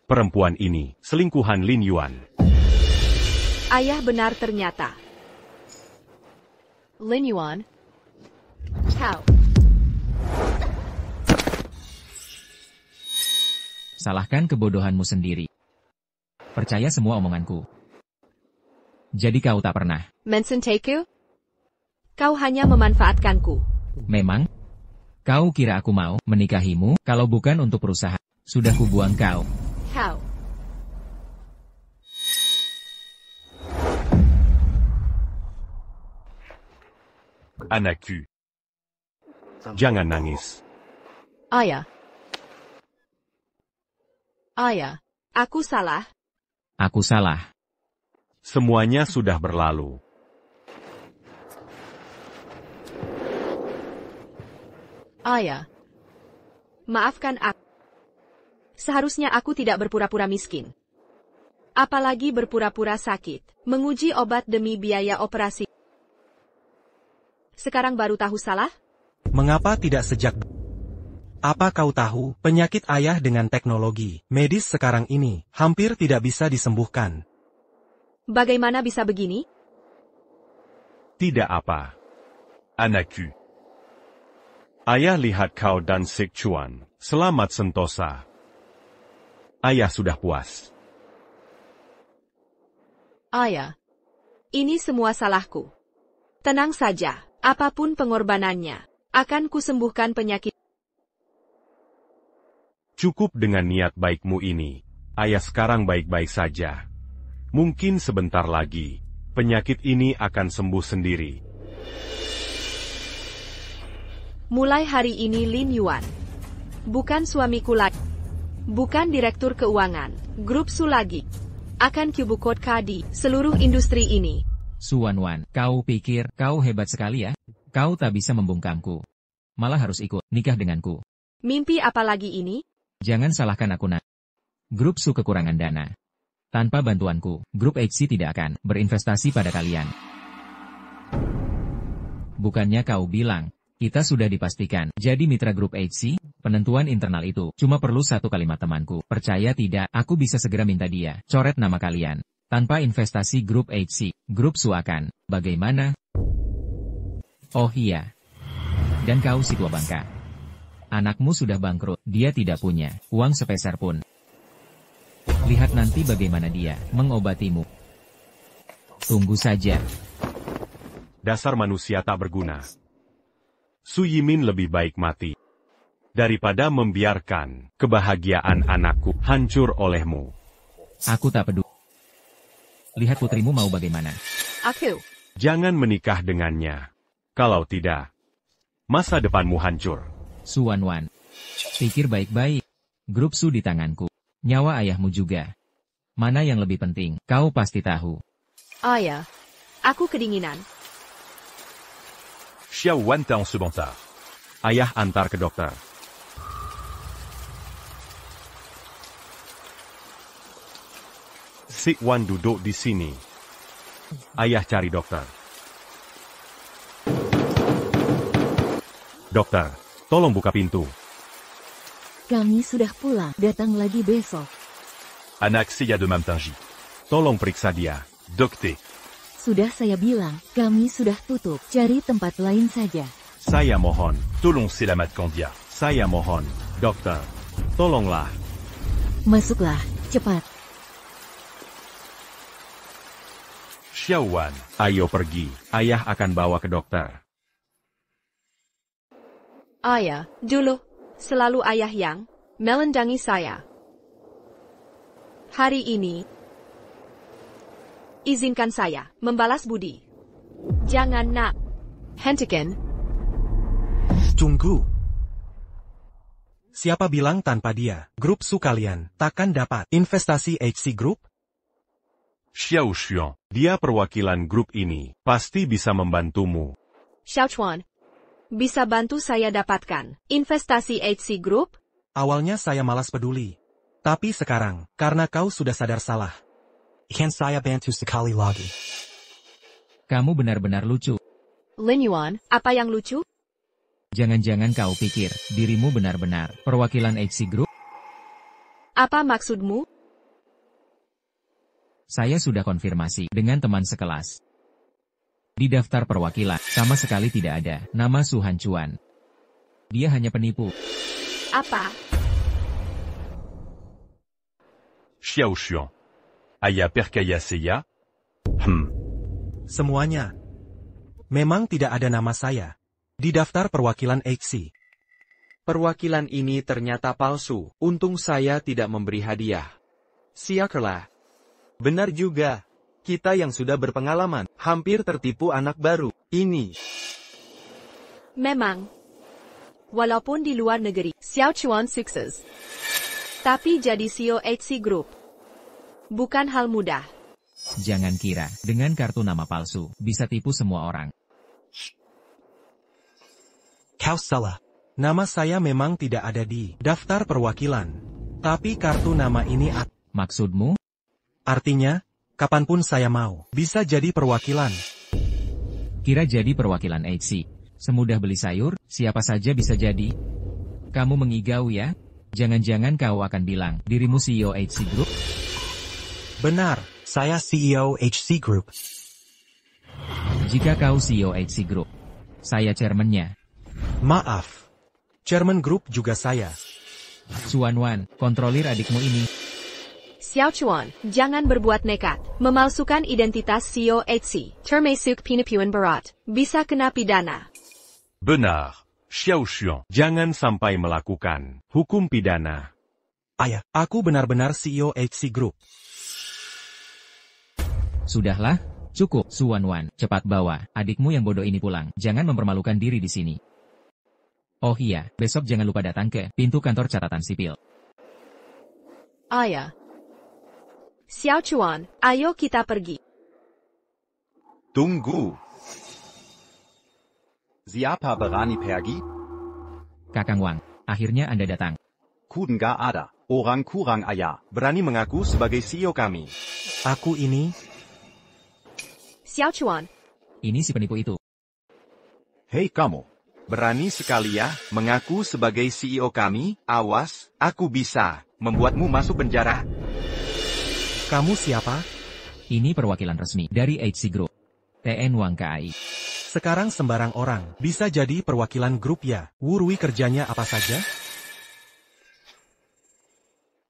Perempuan ini selingkuhan Lin Yuan. Ayah benar ternyata. Lin Yuan. Kau. Salahkan kebodohanmu sendiri. Percaya semua omonganku. Jadi kau tak pernah mencintai-ku? Kau hanya memanfaatkanku. Memang? Kau kira aku mau menikahimu kalau bukan untuk perusahaan? Sudah kubuang kau. Kau. Anakku. Jangan nangis. Ayah. Aku salah. Aku salah. Semuanya sudah berlalu. Ayah. Maafkan aku. Seharusnya aku tidak berpura-pura miskin. Apalagi berpura-pura sakit, menguji obat demi biaya operasi. Sekarang baru tahu salah? Mengapa tidak sejak... Apa kau tahu, penyakit ayah dengan teknologi medis sekarang ini hampir tidak bisa disembuhkan. Bagaimana bisa begini? Tidak apa. Anakku. Ayah lihat kau dan Sik Chuan selamat sentosa. Ayah sudah puas. Ayah. Ini semua salahku. Tenang saja, apapun pengorbanannya, akan kusembuhkan penyakit. Cukup dengan niat baikmu ini. Ayah sekarang baik-baik saja. Mungkin sebentar lagi, penyakit ini akan sembuh sendiri. Mulai hari ini Lin Yuan. Bukan suamiku lagi. Bukan direktur keuangan, grup Su lagi. Akan kubukot kadi, seluruh industri ini. Su Wanwan, kau pikir kau hebat sekali ya? Kau tak bisa membungkamku. Malah harus ikut nikah denganku. Mimpi apa lagi ini? Jangan salahkan aku nak. Grup Su kekurangan dana. Tanpa bantuanku, grup HC tidak akan berinvestasi pada kalian. Bukannya kau bilang, kita sudah dipastikan jadi mitra grup HC? Penentuan internal itu cuma perlu satu kalimat temanku. Percaya tidak, aku bisa segera minta dia coret nama kalian. Tanpa investasi grup HC, grup Su akan bagaimana? Oh iya. Dan kau si tua bangka. Anakmu sudah bangkrut, dia tidak punya uang sepeser pun. Lihat nanti bagaimana dia mengobatimu. Tunggu saja. Dasar manusia tak berguna. Su Yimin lebih baik mati daripada membiarkan kebahagiaan anakku hancur olehmu. Aku tak peduli. Lihat putrimu mau bagaimana. Aku. Jangan menikah dengannya. Kalau tidak, masa depanmu hancur. Su Wanwan. Pikir baik-baik. Grup Su di tanganku. Nyawa ayahmu juga. Mana yang lebih penting, kau pasti tahu. Ayah, aku kedinginan. Xiao Wan en sebentar. Ayah antar ke dokter. Si Wan duduk di sini. Ayah cari dokter. Dokter, tolong buka pintu. Kami sudah pulang, datang lagi besok. Anak saya demam tinggi. Tolong periksa dia. Dokter. Sudah saya bilang, kami sudah tutup, cari tempat lain saja. Saya mohon. Tolong selamatkan dia. Saya mohon. Dokter, tolonglah. Masuklah, cepat. Xiao Wan. Ayo pergi. Ayah akan bawa ke dokter. Ayah, dulu. Selalu ayah yang melendangi saya. Hari ini, izinkan saya membalas budi. Jangan nak. Hentikan. Tunggu. Siapa bilang tanpa dia, grup Su kalian takkan dapat investasi HC Group? Xiao Xuan, dia perwakilan grup ini, pasti bisa membantumu. Xiao Chuan, bisa bantu saya dapatkan investasi HC Group? Awalnya saya malas peduli. Tapi sekarang, karena kau sudah sadar salah. Kan saya bantu sekali lagi. Kamu benar-benar lucu. Lin Yuan, apa yang lucu? Jangan-jangan kau pikir, dirimu benar-benar perwakilan HC Group? Apa maksudmu? Saya sudah konfirmasi dengan teman sekelas. Di daftar perwakilan, sama sekali tidak ada nama Su Hancuan. Dia hanya penipu. Apa? Xiao Xuan. Ayah percaya saya? Semuanya. Memang tidak ada nama saya di daftar perwakilan HC. Perwakilan ini ternyata palsu. Untung saya tidak memberi hadiah. Siakerlah. Benar juga. Kita yang sudah berpengalaman, hampir tertipu anak baru. Ini. Memang. Walaupun di luar negeri, Xiao Chuan sukses. Tapi jadi CEO HC Group bukan hal mudah. Jangan kira, dengan kartu nama palsu, bisa tipu semua orang. Kau salah. Nama saya memang tidak ada di daftar perwakilan. Tapi kartu nama ini Maksudmu? Artinya, kapanpun saya mau, bisa jadi perwakilan. Kira jadi perwakilan HC. Semudah beli sayur, siapa saja bisa jadi. Kamu mengigau ya? Jangan-jangan kau akan bilang, dirimu CEO HC Group? Benar, saya CEO HC Group. Jika kau CEO HC Group, saya chairman-nya. Maaf. Chairman Group juga saya. Su Wanwan, kontrolir adikmu ini. Xiao Chuan, jangan berbuat nekat. Memalsukan identitas CEO HC, termasuk penipuan berat, bisa kena pidana. Benar. Xiao Xuan. Jangan sampai melakukan hukum pidana. Ayah, aku benar-benar CEO HC Group. Sudahlah, cukup. Su Wanwan, cepat bawa adikmu yang bodoh ini pulang. Jangan mempermalukan diri di sini. Oh iya, besok jangan lupa datang ke pintu kantor catatan sipil. Ayah. Xiao Chuan, ayo kita pergi. Tunggu. Siapa berani pergi? Kakang Wang, Akhirnya Anda datang. Kuden ga ada, orang kurang ayah. Berani mengaku sebagai CEO kami. Aku ini... Xiao Chuan. Ini si penipu itu. Hei kamu. Berani sekali ya, mengaku sebagai CEO kami. Awas, aku bisa membuatmu masuk penjara. Kamu siapa? Ini perwakilan resmi dari HC Group. TN Wang KAI. Sekarang sembarang orang bisa jadi perwakilan grup ya. Wu Rui kerjanya apa saja?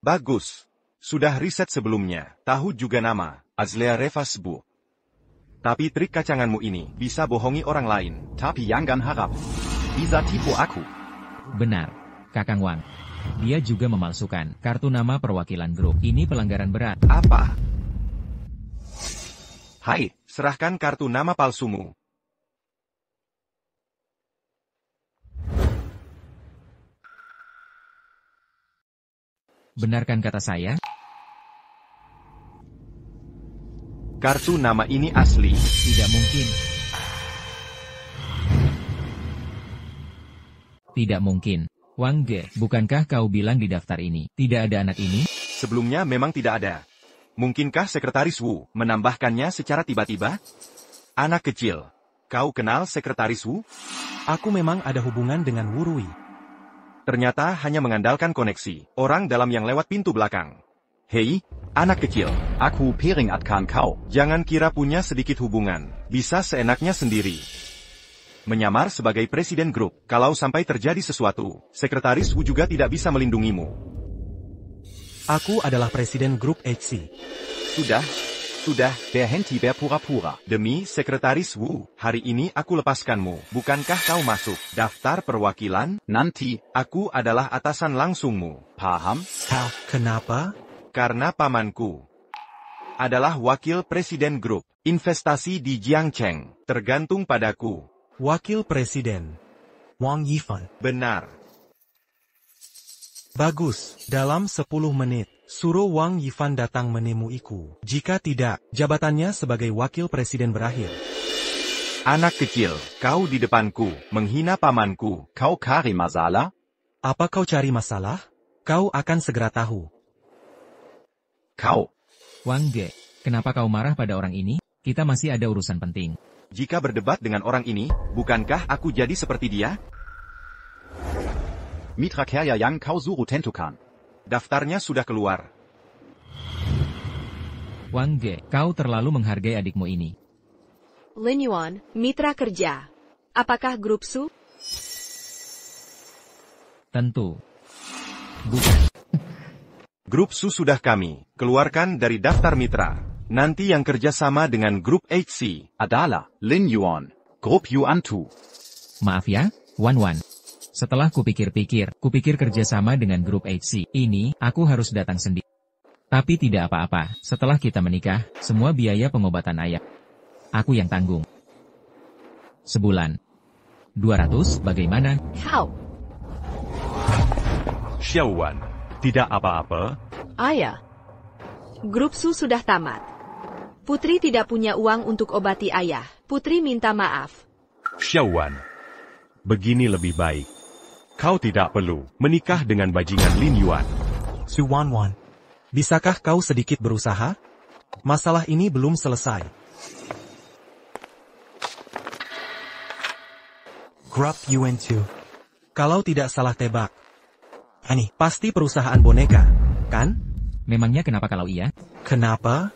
Bagus. Sudah riset sebelumnya. Tahu juga nama. Azlea Revasbu. Tapi trik kacanganmu ini bisa bohongi orang lain. Tapi jangan harap. Bisa tipu aku. Benar, Kakang Wang. Dia juga memalsukan kartu nama perwakilan grup. Ini pelanggaran berat. Apa? Hai, serahkan kartu nama palsumu. Benarkan kata saya? Kartu nama ini asli. Tidak mungkin. Tidak mungkin. Wang Ge, bukankah kau bilang di daftar ini tidak ada anak ini? Sebelumnya memang tidak ada. Mungkinkah Sekretaris Wu menambahkannya secara tiba-tiba? Anak kecil, kau kenal Sekretaris Wu? Aku memang ada hubungan dengan Wu Rui. Ternyata hanya mengandalkan koneksi, orang dalam yang lewat pintu belakang. Hei, anak kecil, aku peringatkan kau. Jangan kira punya sedikit hubungan, bisa seenaknya sendiri. Menyamar sebagai presiden grup, kalau sampai terjadi sesuatu, Sekretaris Wu juga tidak bisa melindungimu. Aku adalah presiden grup HC. Sudah, berhenti berpura-pura. Demi Sekretaris Wu, hari ini aku lepaskanmu. Bukankah kau masuk daftar perwakilan? Nanti, aku adalah atasan langsungmu. Paham? Kenapa? Karena pamanku adalah wakil presiden grup investasi di Jiangcheng. Tergantung padaku. Wakil presiden Wang Yifan. Benar. Bagus, dalam 10 menit, suruh Wang Yifan datang menemuiku. Jika tidak, jabatannya sebagai wakil presiden berakhir. Anak kecil, kau di depanku, menghina pamanku. Kau cari masalah? Apa kau cari masalah? Kau akan segera tahu. Kau. Wang Ge, kenapa kau marah pada orang ini? Kita masih ada urusan penting. Jika berdebat dengan orang ini, bukankah aku jadi seperti dia? Mitra kerja yang kau suruh tentukan. Daftarnya sudah keluar. Wang Ge, kau terlalu menghargai adikmu ini. Lin Yuan, mitra kerja. Apakah grup Su? Tentu. Bukan. Grup Su sudah kami keluarkan dari daftar mitra. Nanti yang kerjasama dengan grup HC adalah Lin Yuan, grup Yuan Tu. Maaf ya, Wan Wan. Setelah kupikir-pikir kerjasama dengan grup HC ini, aku harus datang sendiri. Tapi tidak apa-apa, setelah kita menikah, semua biaya pengobatan ayah aku yang tanggung. Sebulan. 200, bagaimana? Kau. Xiaowan, tidak apa-apa. Ayah. Grup Su sudah tamat. Putri tidak punya uang untuk obati ayah. Putri minta maaf. Xiaowan, Begini lebih baik. Kau tidak perlu menikah dengan bajingan Lin Yuan. Su Wanwan, bisakah kau sedikit berusaha? Masalah ini belum selesai. Grup UN2. Kalau tidak salah tebak. Ini pasti perusahaan boneka, kan? Memangnya kenapa kalau iya? Kenapa?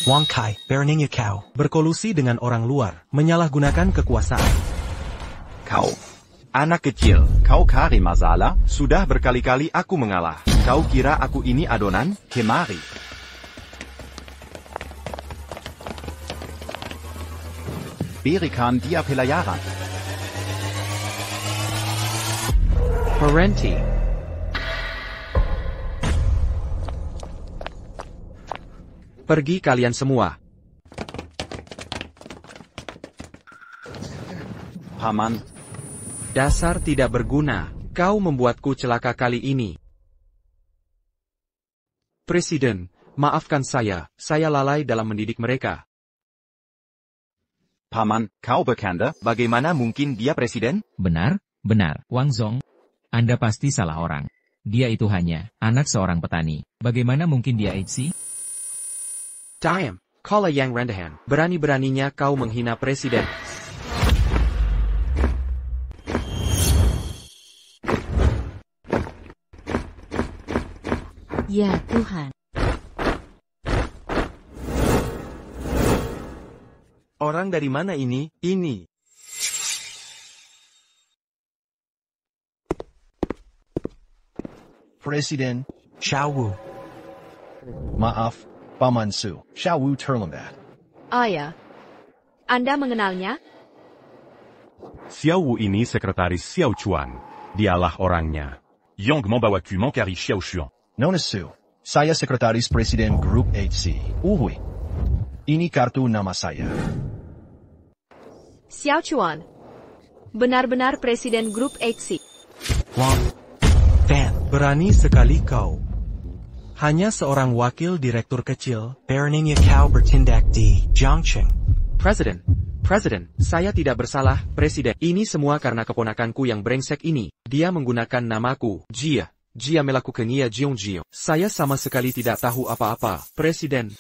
Wang Kai, Berning kau berkolusi dengan orang luar, menyalahgunakan kekuasaan. Kau. Anak kecil, kau cari masalah? Sudah berkali-kali aku mengalah. Kau kira aku ini adonan? Kemari. Berikan dia pelajaran. Parenti. Pergi kalian semua. Paman. Dasar tidak berguna, kau membuatku celaka kali ini. Presiden, maafkan saya lalai dalam mendidik mereka. Paman, kau bercanda? Bagaimana mungkin dia presiden? Benar, Wang Zong. Anda pasti salah orang. Dia itu hanya anak seorang petani. Bagaimana mungkin dia HC? Diam, Kala yang rendahan. Berani-beraninya kau menghina presiden. Ya Tuhan. Orang dari mana ini? Ini. Presiden Xiao Wu. Maaf, Paman Su. Xiao Wu terlambat. Ayah, Anda mengenalnya? Xiao Wu ini sekretaris Xiao Chuan. Dialah orangnya. Yang membawa mencari Xiao Xuan. Nona Su. Saya sekretaris presiden grup HC. Uhui. Ini kartu nama saya. Xiao Chuan. Benar-benar presiden grup HC. Wang. Fan. Berani sekali kau. Hanya seorang wakil direktur kecil. Beraninya kau bertindak di Jiangcheng. Presiden, saya tidak bersalah, Presiden. Ini semua karena keponakanku yang brengsek ini. Dia menggunakan namaku, Jia. Jia melakukannya Jiong. Saya sama sekali tidak tahu apa-apa, Presiden.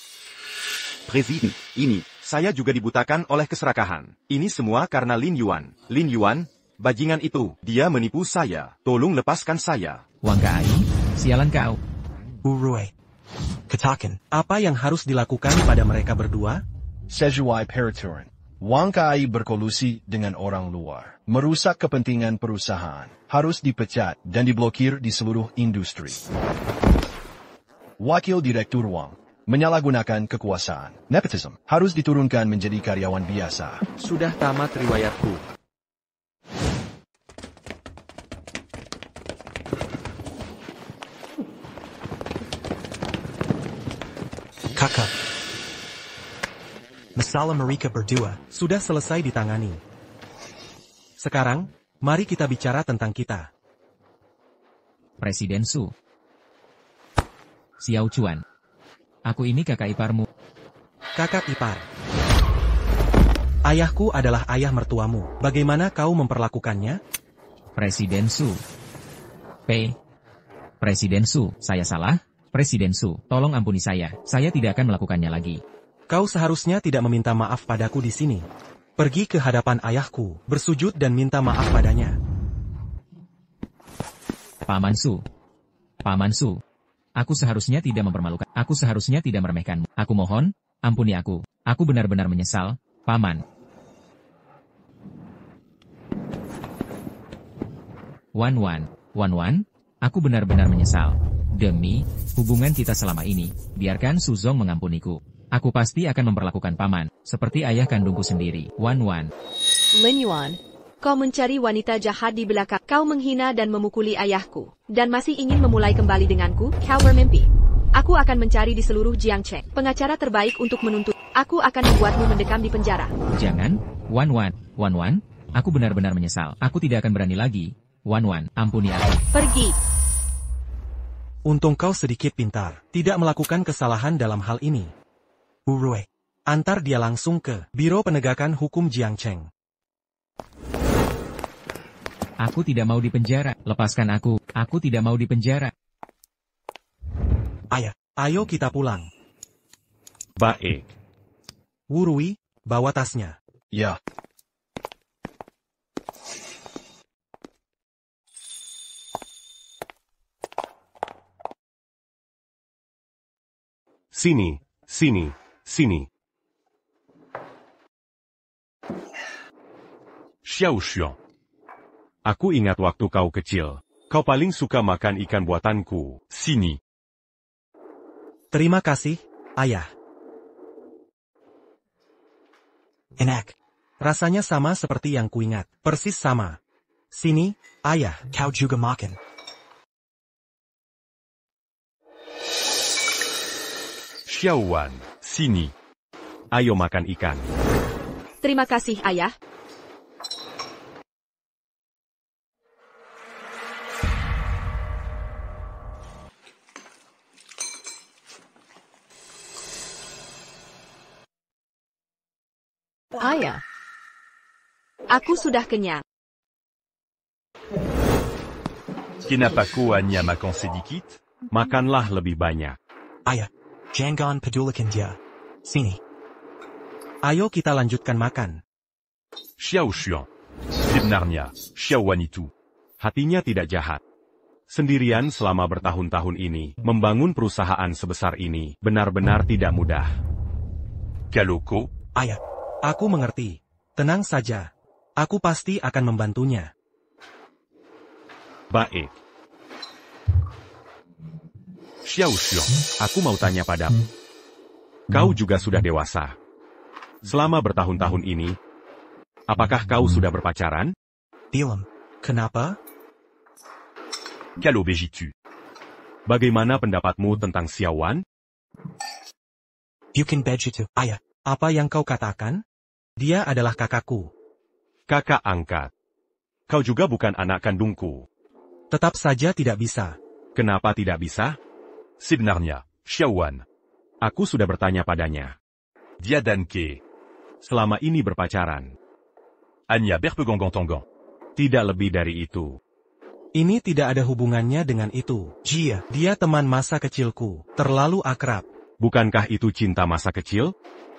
Presiden, ini, saya juga dibutakan oleh keserakahan. Ini semua karena Lin Yuan. Lin Yuan, bajingan itu, dia menipu saya. Tolong lepaskan saya. Wang Kai, sialan kau. Urui. Katakan, apa yang harus dilakukan pada mereka berdua? Sesuai peraturan. Wang Kai berkolusi dengan orang luar. Merusak kepentingan perusahaan. Harus dipecat dan diblokir di seluruh industri. Wakil Direktur Wang menyalahgunakan kekuasaan. Nepotism harus diturunkan menjadi karyawan biasa. Sudah tamat riwayatku. Kakak. Masalah mereka berdua sudah selesai ditangani. Sekarang, mari kita bicara tentang kita. Presiden Su. Xiao Chuan. Aku ini kakak iparmu. Kakak ipar. Ayahku adalah ayah mertuamu. Bagaimana kau memperlakukannya? Presiden Su. Presiden Su, saya salah? Presiden Su, tolong ampuni saya. Saya tidak akan melakukannya lagi. Kau seharusnya tidak meminta maaf padaku di sini. Pergi ke hadapan ayahku, bersujud dan minta maaf padanya. Paman Su. Paman Su. Aku seharusnya tidak mempermalukan. Aku seharusnya tidak meremehkanmu. Aku mohon, ampuni aku. Aku benar-benar menyesal, Paman. Wan, aku benar-benar menyesal. Demi hubungan kita selama ini, biarkan Suzong mengampuniku. Aku pasti akan memperlakukan Paman seperti ayah kandungku sendiri. Wan. Lin Yuan, kau mencari wanita jahat di belakang. Kau menghina dan memukuli ayahku. Dan masih ingin memulai kembali denganku? Kau bermimpi. Aku akan mencari di seluruh Jiangcheng pengacara terbaik untuk menuntut. Aku akan membuatmu mendekam di penjara. Jangan, Wan. Aku benar-benar menyesal. Aku tidak akan berani lagi. Wan, ampuni aku. Pergi. Untung kau sedikit pintar, tidak melakukan kesalahan dalam hal ini. Urui, antar dia langsung ke Biro Penegakan Hukum Jiangcheng. Aku tidak mau dipenjara. Lepaskan aku. Aku tidak mau dipenjara. Ayah, ayo kita pulang. Baik. Urui, bawa tasnya. Ya. Sini. Xiao Xuan. Aku ingat waktu kau kecil. Kau paling suka makan ikan buatanku. Sini. Terima kasih, Ayah. Enak. Rasanya sama seperti yang kuingat. Persis sama. Sini, Ayah. Kau juga makan. Xiaowan, sini. Ayo makan ikan. Terima kasih, Ayah. Ayah. Aku sudah kenyang. Kenapa kau hanya makan sedikit? Makanlah lebih banyak. Ayah, jangan pedulikan dia. Sini. Ayo kita lanjutkan makan. Xiao Xuan. Sebenarnya, Xiao Wan itu. Hatinya tidak jahat. Sendirian selama bertahun-tahun ini, membangun perusahaan sebesar ini benar-benar tidak mudah. Kalau kau... Ayah, aku mengerti. Tenang saja. Aku pasti akan membantunya. Baik. Xiao Xuan, aku mau tanya padamu. Kau juga sudah dewasa. Selama bertahun-tahun ini, apakah kau sudah berpacaran? Diam. Kenapa? Kalau begitu. Bagaimana pendapatmu tentang Xiao Wan? Bukan begitu, ayah. Apa yang kau katakan? Dia adalah kakakku. Kakak angkat. Kau juga bukan anak kandungku. Tetap saja tidak bisa. Kenapa tidak bisa? Sebenarnya, Xiao Wan. Aku sudah bertanya padanya. Dia dan Ke. Selama ini berpacaran. Hanya berpegang-pegang. Tidak lebih dari itu. Ini tidak ada hubungannya dengan itu. Dia teman masa kecilku. Terlalu akrab. Bukankah itu cinta masa kecil?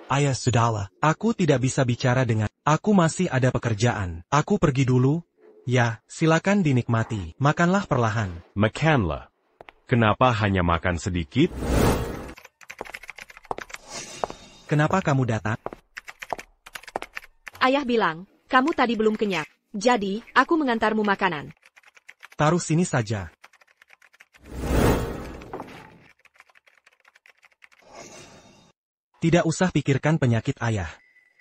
Ayah, sudahlah. Aku tidak bisa bicara dengan... Aku masih ada pekerjaan. Aku pergi dulu. Ya, silakan dinikmati. Makanlah perlahan. Makanlah. Kenapa hanya makan sedikit? Kenapa kamu datang? Ayah bilang, kamu tadi belum kenyang. Jadi, aku mengantarmu makanan. Taruh sini saja. Tidak usah pikirkan penyakit ayah.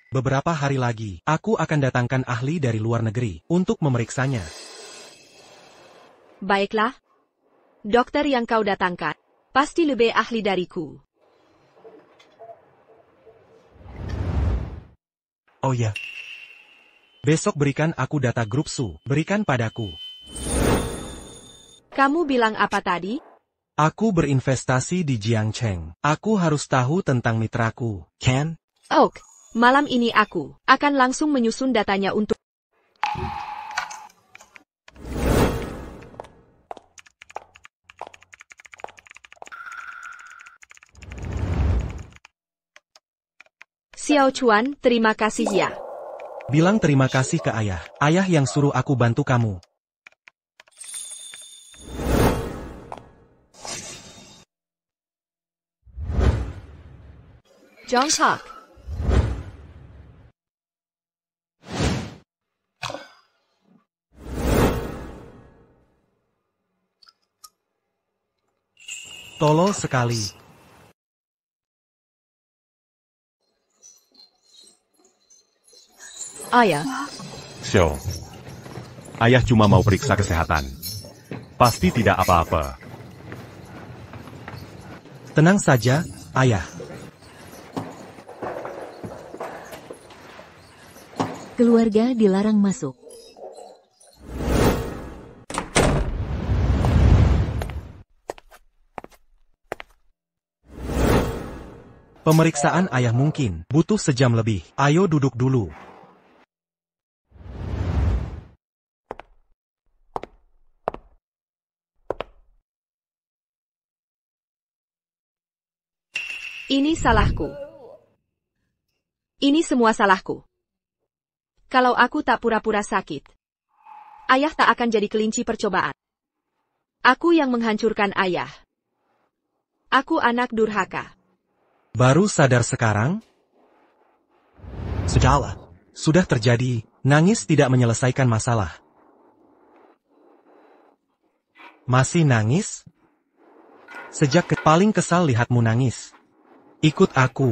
Beberapa hari lagi, aku akan datangkan ahli dari luar negeri untuk memeriksanya. Baiklah. Dokter yang kau datangkan pasti lebih ahli dariku. Oh ya. Besok berikan aku data grup Su. Berikan padaku. Kamu bilang apa tadi? Aku berinvestasi di Jiangcheng. Aku harus tahu tentang mitraku. Kan? Oke, malam ini aku akan langsung menyusun datanya untuk... Xiao Chuan, terima kasih ya. Bilang terima kasih ke ayah. Ayah yang suruh aku bantu kamu. Jongkok. Tolol sekali. Ayah. Xiao. Ayah cuma mau periksa kesehatan. Pasti tidak apa-apa. Tenang saja, ayah. Keluarga dilarang masuk. Pemeriksaan ayah mungkin butuh sejam lebih. Ayo duduk dulu. Ini salahku. Ini semua salahku. Kalau aku tak pura-pura sakit, ayah tak akan jadi kelinci percobaan. Aku yang menghancurkan ayah. Aku anak durhaka. Baru sadar sekarang? Sudahlah. Sudah terjadi. Nangis tidak menyelesaikan masalah. Masih nangis? Sejak paling kesal lihatmu nangis. Ikut aku.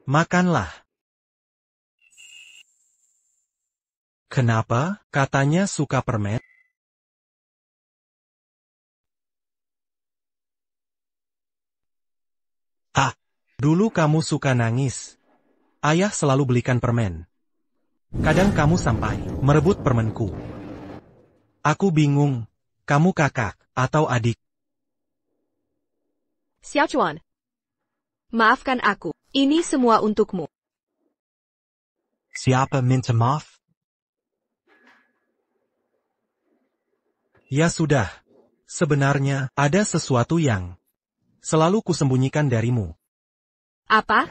Makanlah. Kenapa? Katanya suka permen. Ah, dulu kamu suka nangis. Ayah selalu belikan permen. Kadang kamu sampai merebut permenku. Aku bingung, kamu kakak atau adik? Xiao Chuan, maafkan aku. Ini semua untukmu. Siapa minta maaf? Ya sudah. Sebenarnya, ada sesuatu yang selalu kusembunyikan darimu. Apa?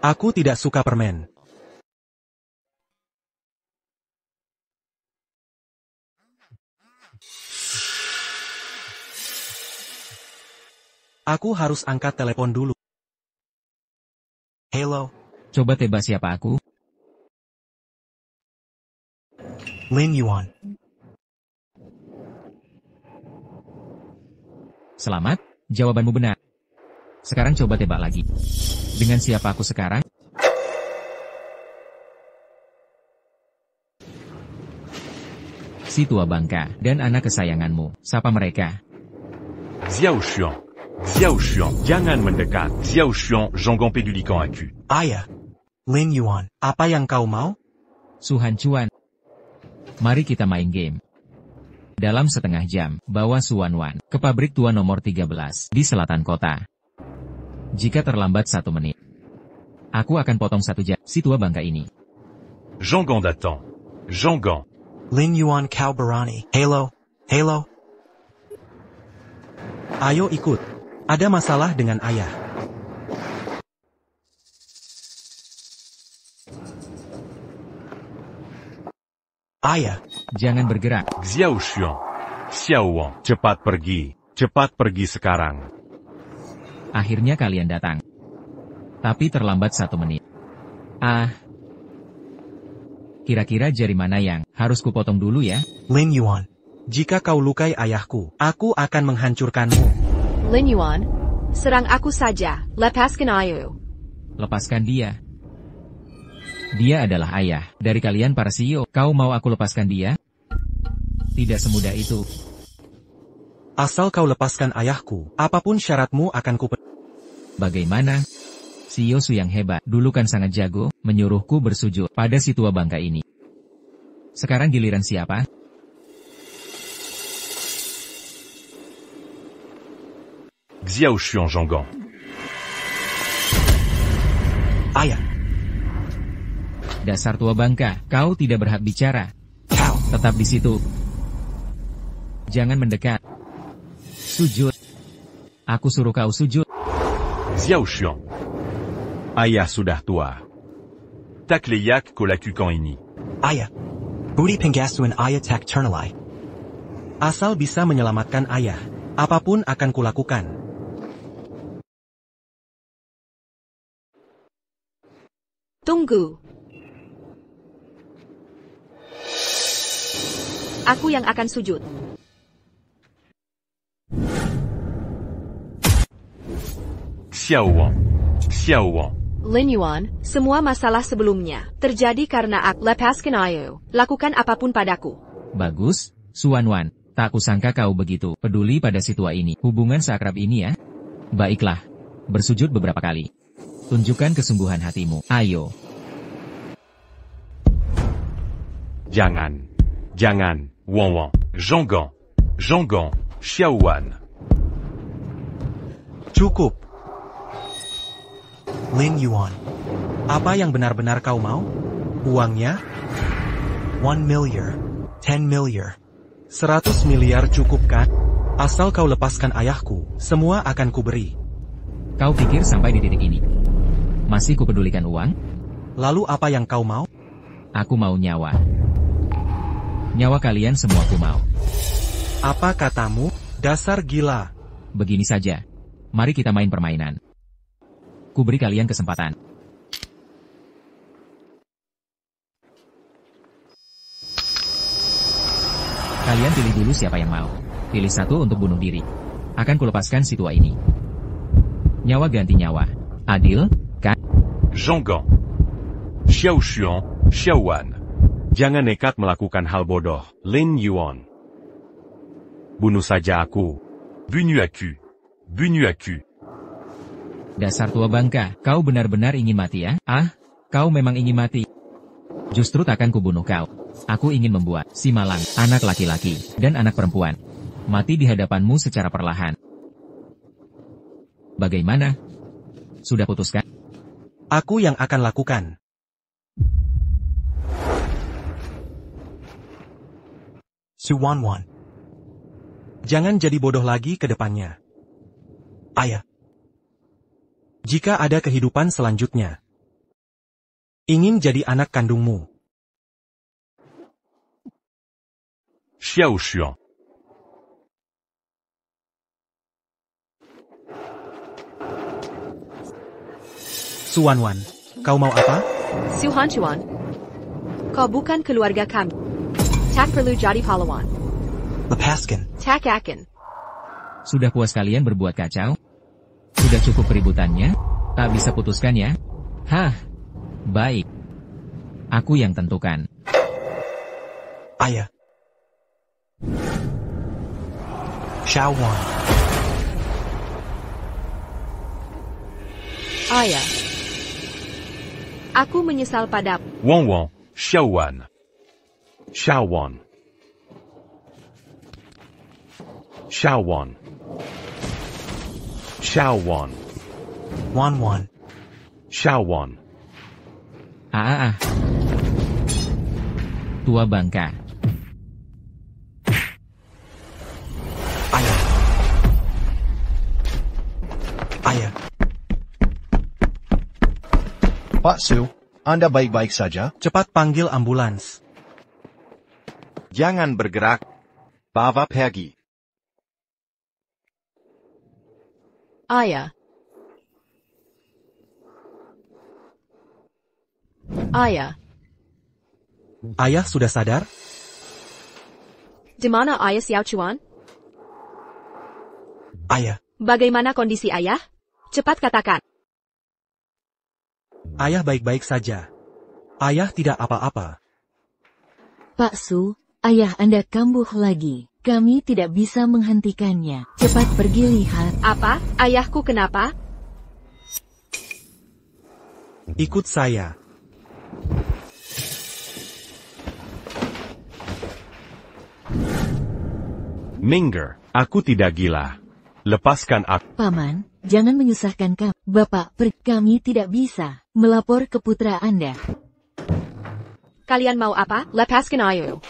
Aku tidak suka permen. Aku harus angkat telepon dulu. Halo. Coba tebak siapa aku? Lin Yuan. Selamat, jawabanmu benar. Sekarang coba tebak lagi. Dengan siapa aku sekarang? Si tua bangka dan anak kesayanganmu. Sapa mereka. Xiao Xuan. Xiao Xuan, jangan mendekat. Xiao Xuan, Zhonggang Pedulikan aku. Ayah. Lin Yuan, apa yang kau mau? Suhan Chuan. Mari kita main game. Dalam setengah jam, bawa Suan Wan ke pabrik tua nomor 13 di selatan kota. Jika terlambat 1 menit, aku akan potong 1 jam si tua bangka ini. Zhonggang datang. Zhonggang. Lin Yuan kau berani. Halo. Halo. Ayo ikut. Ada masalah dengan ayah. Ayah. Jangan bergerak. Xiao Xuan. Xiao Wang. Cepat pergi. Cepat pergi sekarang. Akhirnya kalian datang. Tapi terlambat 1 menit. Kira-kira jari mana yang harus kupotong dulu ya? Lin Yuan. Jika kau lukai ayahku, aku akan menghancurkanmu. Lin Yuan, serang aku saja. Lepaskan ayo. Lepaskan dia. Dia adalah ayah dari kalian para CEO. Kau mau aku lepaskan dia? Tidak semudah itu. Asal kau lepaskan ayahku, apapun syaratmu akan Bagaimana? CEO Su yang hebat, dulu kan sangat jago, menyuruhku bersujud pada si tua bangka ini. Sekarang giliran siapa? Xiao Xuan Zhonggang. Ayah. Dasar tua bangka, kau tidak berhak bicara. Kau. Tetap di situ. Jangan mendekat. Sujud. Aku suruh kau sujud. Xiao Xuan. Ayah sudah tua. Tak leyak kolakukan ini. Ayah. Budi penggasuan ayah tak ternilai. Asal bisa menyelamatkan ayah, apapun akan kulakukan. Tunggu. Aku yang akan sujud. Xiao Wang. Xiao Wang. Lin Yuan, semua masalah sebelumnya terjadi karena aku. Lepaskan ayo. Lakukan apapun padaku. Bagus, Suan Wan. Tak kusangka kau begitu peduli pada si tua ini. Hubungan seakrab ini ya. Baiklah. Bersujud beberapa kali. Tunjukkan kesungguhan hatimu. Ayo. Jangan. Jangan. Wang Wang. Zhonggang. Zhonggang. Xiao Wan. Cukup. Lin Yuan. Apa yang benar-benar kau mau? Uangnya? 1 miliar. 10 miliar. 100 miliar cukup kan? Asal kau lepaskan ayahku, semua akan kuberi. Kau pikir sampai di titik ini masih kupedulikan uang? Lalu apa yang kau mau? Aku mau nyawa. Nyawa kalian semua ku mau. Apa katamu? Dasar gila. Begini saja. Mari kita main permainan. Ku beri kalian kesempatan. Kalian pilih dulu siapa yang mau. Pilih satu untuk bunuh diri. Akan kulepaskan si tua ini. Nyawa ganti nyawa. Adil, kan? Zhonggang. Xiao Xuan, Xiao Wan. Jangan nekat melakukan hal bodoh, Lin Yuan. Bunuh saja aku. Bunuh aku. Bunuh aku. Dasar tua bangka, kau benar-benar ingin mati ya? Kau memang ingin mati. Justru takkan kubunuh kau. Aku ingin membuat si malang, anak laki-laki, dan anak perempuan, mati di hadapanmu secara perlahan. Bagaimana? Sudah putuskan? Aku yang akan lakukan. Suwanwan. Jangan jadi bodoh lagi ke depannya. Ayah. Jika ada kehidupan selanjutnya, ingin jadi anak kandungmu. Xiao Xuan. Suwanwan, kau mau apa? Suhanchuan. Kau bukan keluarga kami. Tak perlu jadi pahlawan. Lepaskan. Tak akan. Sudah puas kalian berbuat kacau? Sudah cukup keributannya? Tak bisa putuskan ya? Hah? Baik. Aku yang tentukan. Ayah. Xiaowan. Ayah. Aku menyesal padamu. Wang Wang. Xiaowan. Xiaowan. Xiaowan. Xiaowan. Wan. Xiaowan. Tua bangka. Ayah. Pak Su, Anda baik-baik saja? Cepat panggil ambulans. Jangan bergerak. Bawa pergi. Ayah. Ayah. Ayah sudah sadar? Di mana ayah Xiaochuan? Ayah. Bagaimana kondisi ayah? Cepat katakan. Ayah baik-baik saja. Ayah tidak apa-apa. Pak Su, ayah Anda kambuh lagi. Kami tidak bisa menghentikannya. Cepat pergi lihat. Apa? Ayahku kenapa? Ikut saya. Minger, aku tidak gila. Lepaskan aku. Paman, jangan menyusahkan kami. Bapak, kami tidak bisa melapor ke putra Anda. Kalian mau apa? Lepaskan ayo.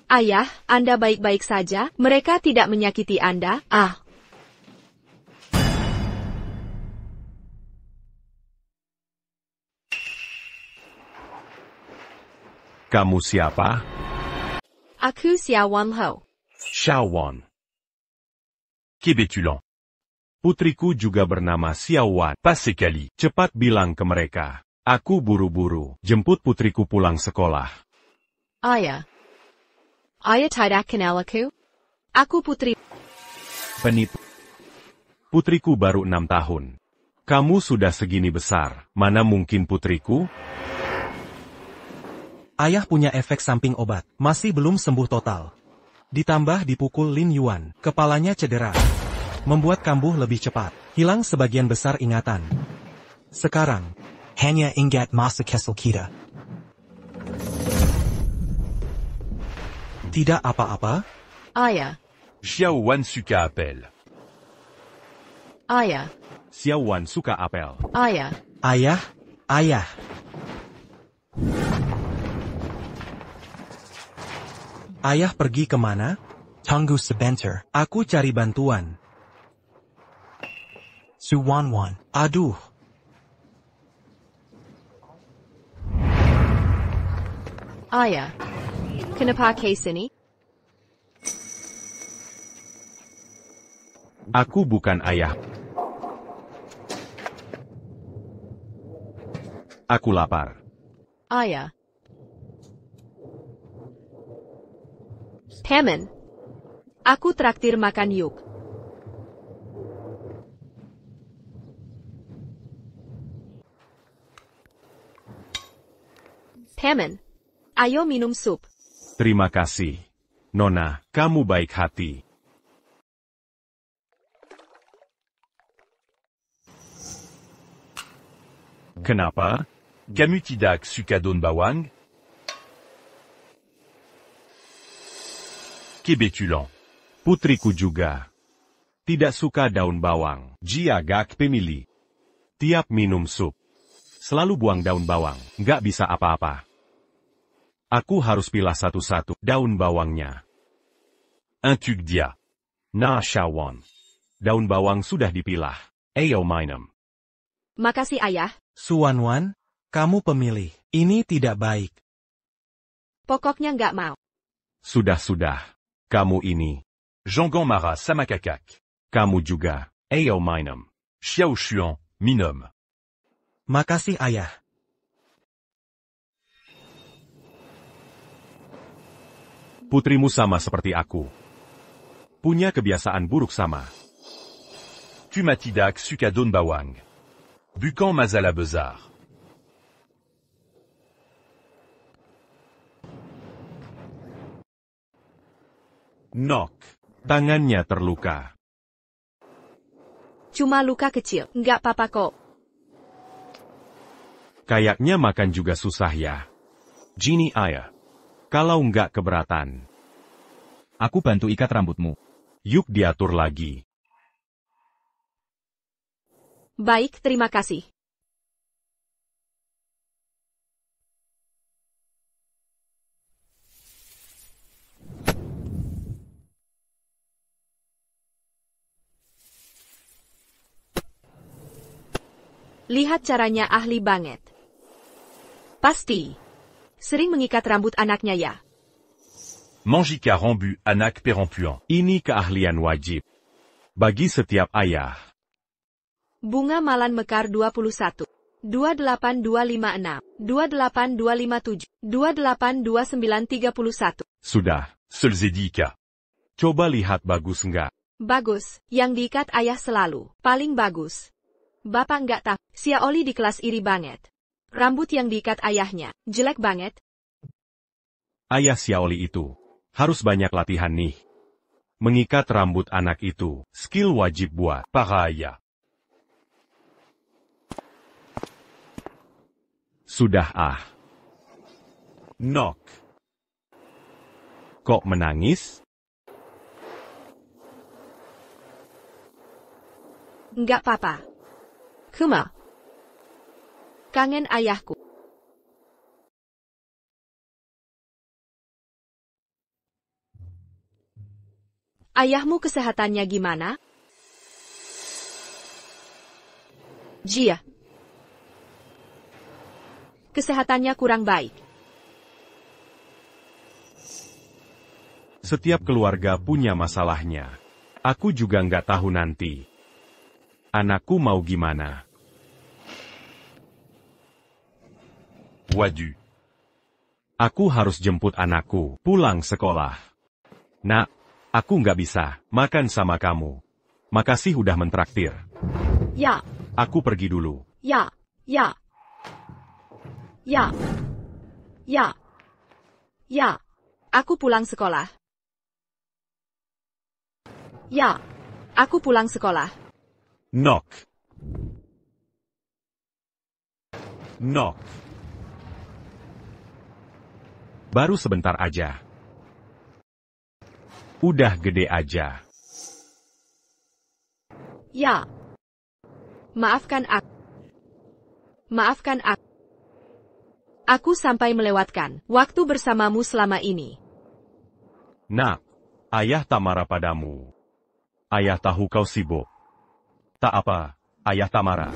Ayah, Anda baik-baik saja. Mereka tidak menyakiti Anda. Kamu siapa? Aku Xiaowan Ho. Xiaowan. Kebetulan. Putriku juga bernama Xiaowan. Pas sekali. Cepat bilang ke mereka. Aku buru-buru jemput putriku pulang sekolah. Ayah. Ayah tidak kenal aku? Aku putri. Penipu. Putriku baru 6 tahun. Kamu sudah segini besar. Mana mungkin putriku? Ayah punya efek samping obat. Masih belum sembuh total. Ditambah dipukul Lin Yuan. Kepalanya cedera. Membuat kambuh lebih cepat. Hilang sebagian besar ingatan. Sekarang, hanya ingat masa kecil kita. Tidak apa-apa? Ayah. Xiaowan suka apel. Ayah. Xiaowan suka apel. Ayah. Ayah. Ayah pergi kemana? Tunggu sebentar. Aku cari bantuan. Suwanwan. Aduh. Ayah. Kenapa ke sini? Aku bukan ayah. Aku lapar. Ayah. Paman. Aku traktir makan yuk. Paman. Ayo minum sup. Terima kasih. Nona, kamu baik hati. Kenapa? Kamu tidak suka daun bawang? Kebetulan. Putriku juga. Tidak suka daun bawang. Jia gak pemilih. Tiap minum sup. Selalu buang daun bawang. Nggak bisa apa-apa. Aku harus pilah satu-satu daun bawangnya. Antuk dia. Na shawan. Daun bawang sudah dipilah. Ayo minum. Makasih ayah. Suwanwan, kamu pemilih. Ini tidak baik. Pokoknya nggak mau. Sudah. Kamu ini. Jangan marah sama kakak. Kamu juga. Ayo minum. Xiao Xuan, minum. Makasih ayah. Putrimu sama seperti aku. Punya kebiasaan buruk sama. Tu m'as tidak suka daun bawang. Bukan masalah besar. Knock. Tangannya terluka. Cuma luka kecil, nggak apa-apa kok. Kayaknya makan juga susah ya. Gini ayah. Kalau nggak keberatan. Aku bantu ikat rambutmu. Yuk diatur lagi. Baik, terima kasih. Lihat caranya ahli banget. Pasti. Sering mengikat rambut anaknya ya. Manjika rambu anak perempuan. Ini keahlian wajib. Bagi setiap ayah. Bunga Malan Mekar 21. 28256. 28257. 2829331. Sudah. Selzedika. Coba lihat bagus nggak? Bagus. Yang diikat ayah selalu. Paling bagus. Bapak nggak tahu. Sia Oli di kelas iri banget. Rambut yang diikat ayahnya. Jelek banget. Ayah Xiaoli itu. Harus banyak latihan nih. Mengikat rambut anak itu. Skill wajib buat para ayah. Sudah ah. Knock. Kok menangis? Nggak apa-apa. Kuma. Kangen ayahku. Ayahmu kesehatannya gimana? Jia. Kesehatannya kurang baik. Setiap keluarga punya masalahnya. Aku juga nggak tahu nanti. Anakku mau gimana? Wadu. Aku harus jemput anakku pulang sekolah. Nak, aku nggak bisa makan sama kamu. Makasih udah mentraktir. Ya. Aku pergi dulu. Ya. Ya. Ya. Ya. Ya. Aku pulang sekolah. Ya. Aku pulang sekolah. Knock. Knock. Baru sebentar aja. Udah gede aja. Ya. Maafkan aku. Maafkan aku. Aku sampai melewatkan waktu bersamamu selama ini. Nak, ayah tak marah padamu. Ayah tahu kau sibuk. Tak apa, ayah tak marah.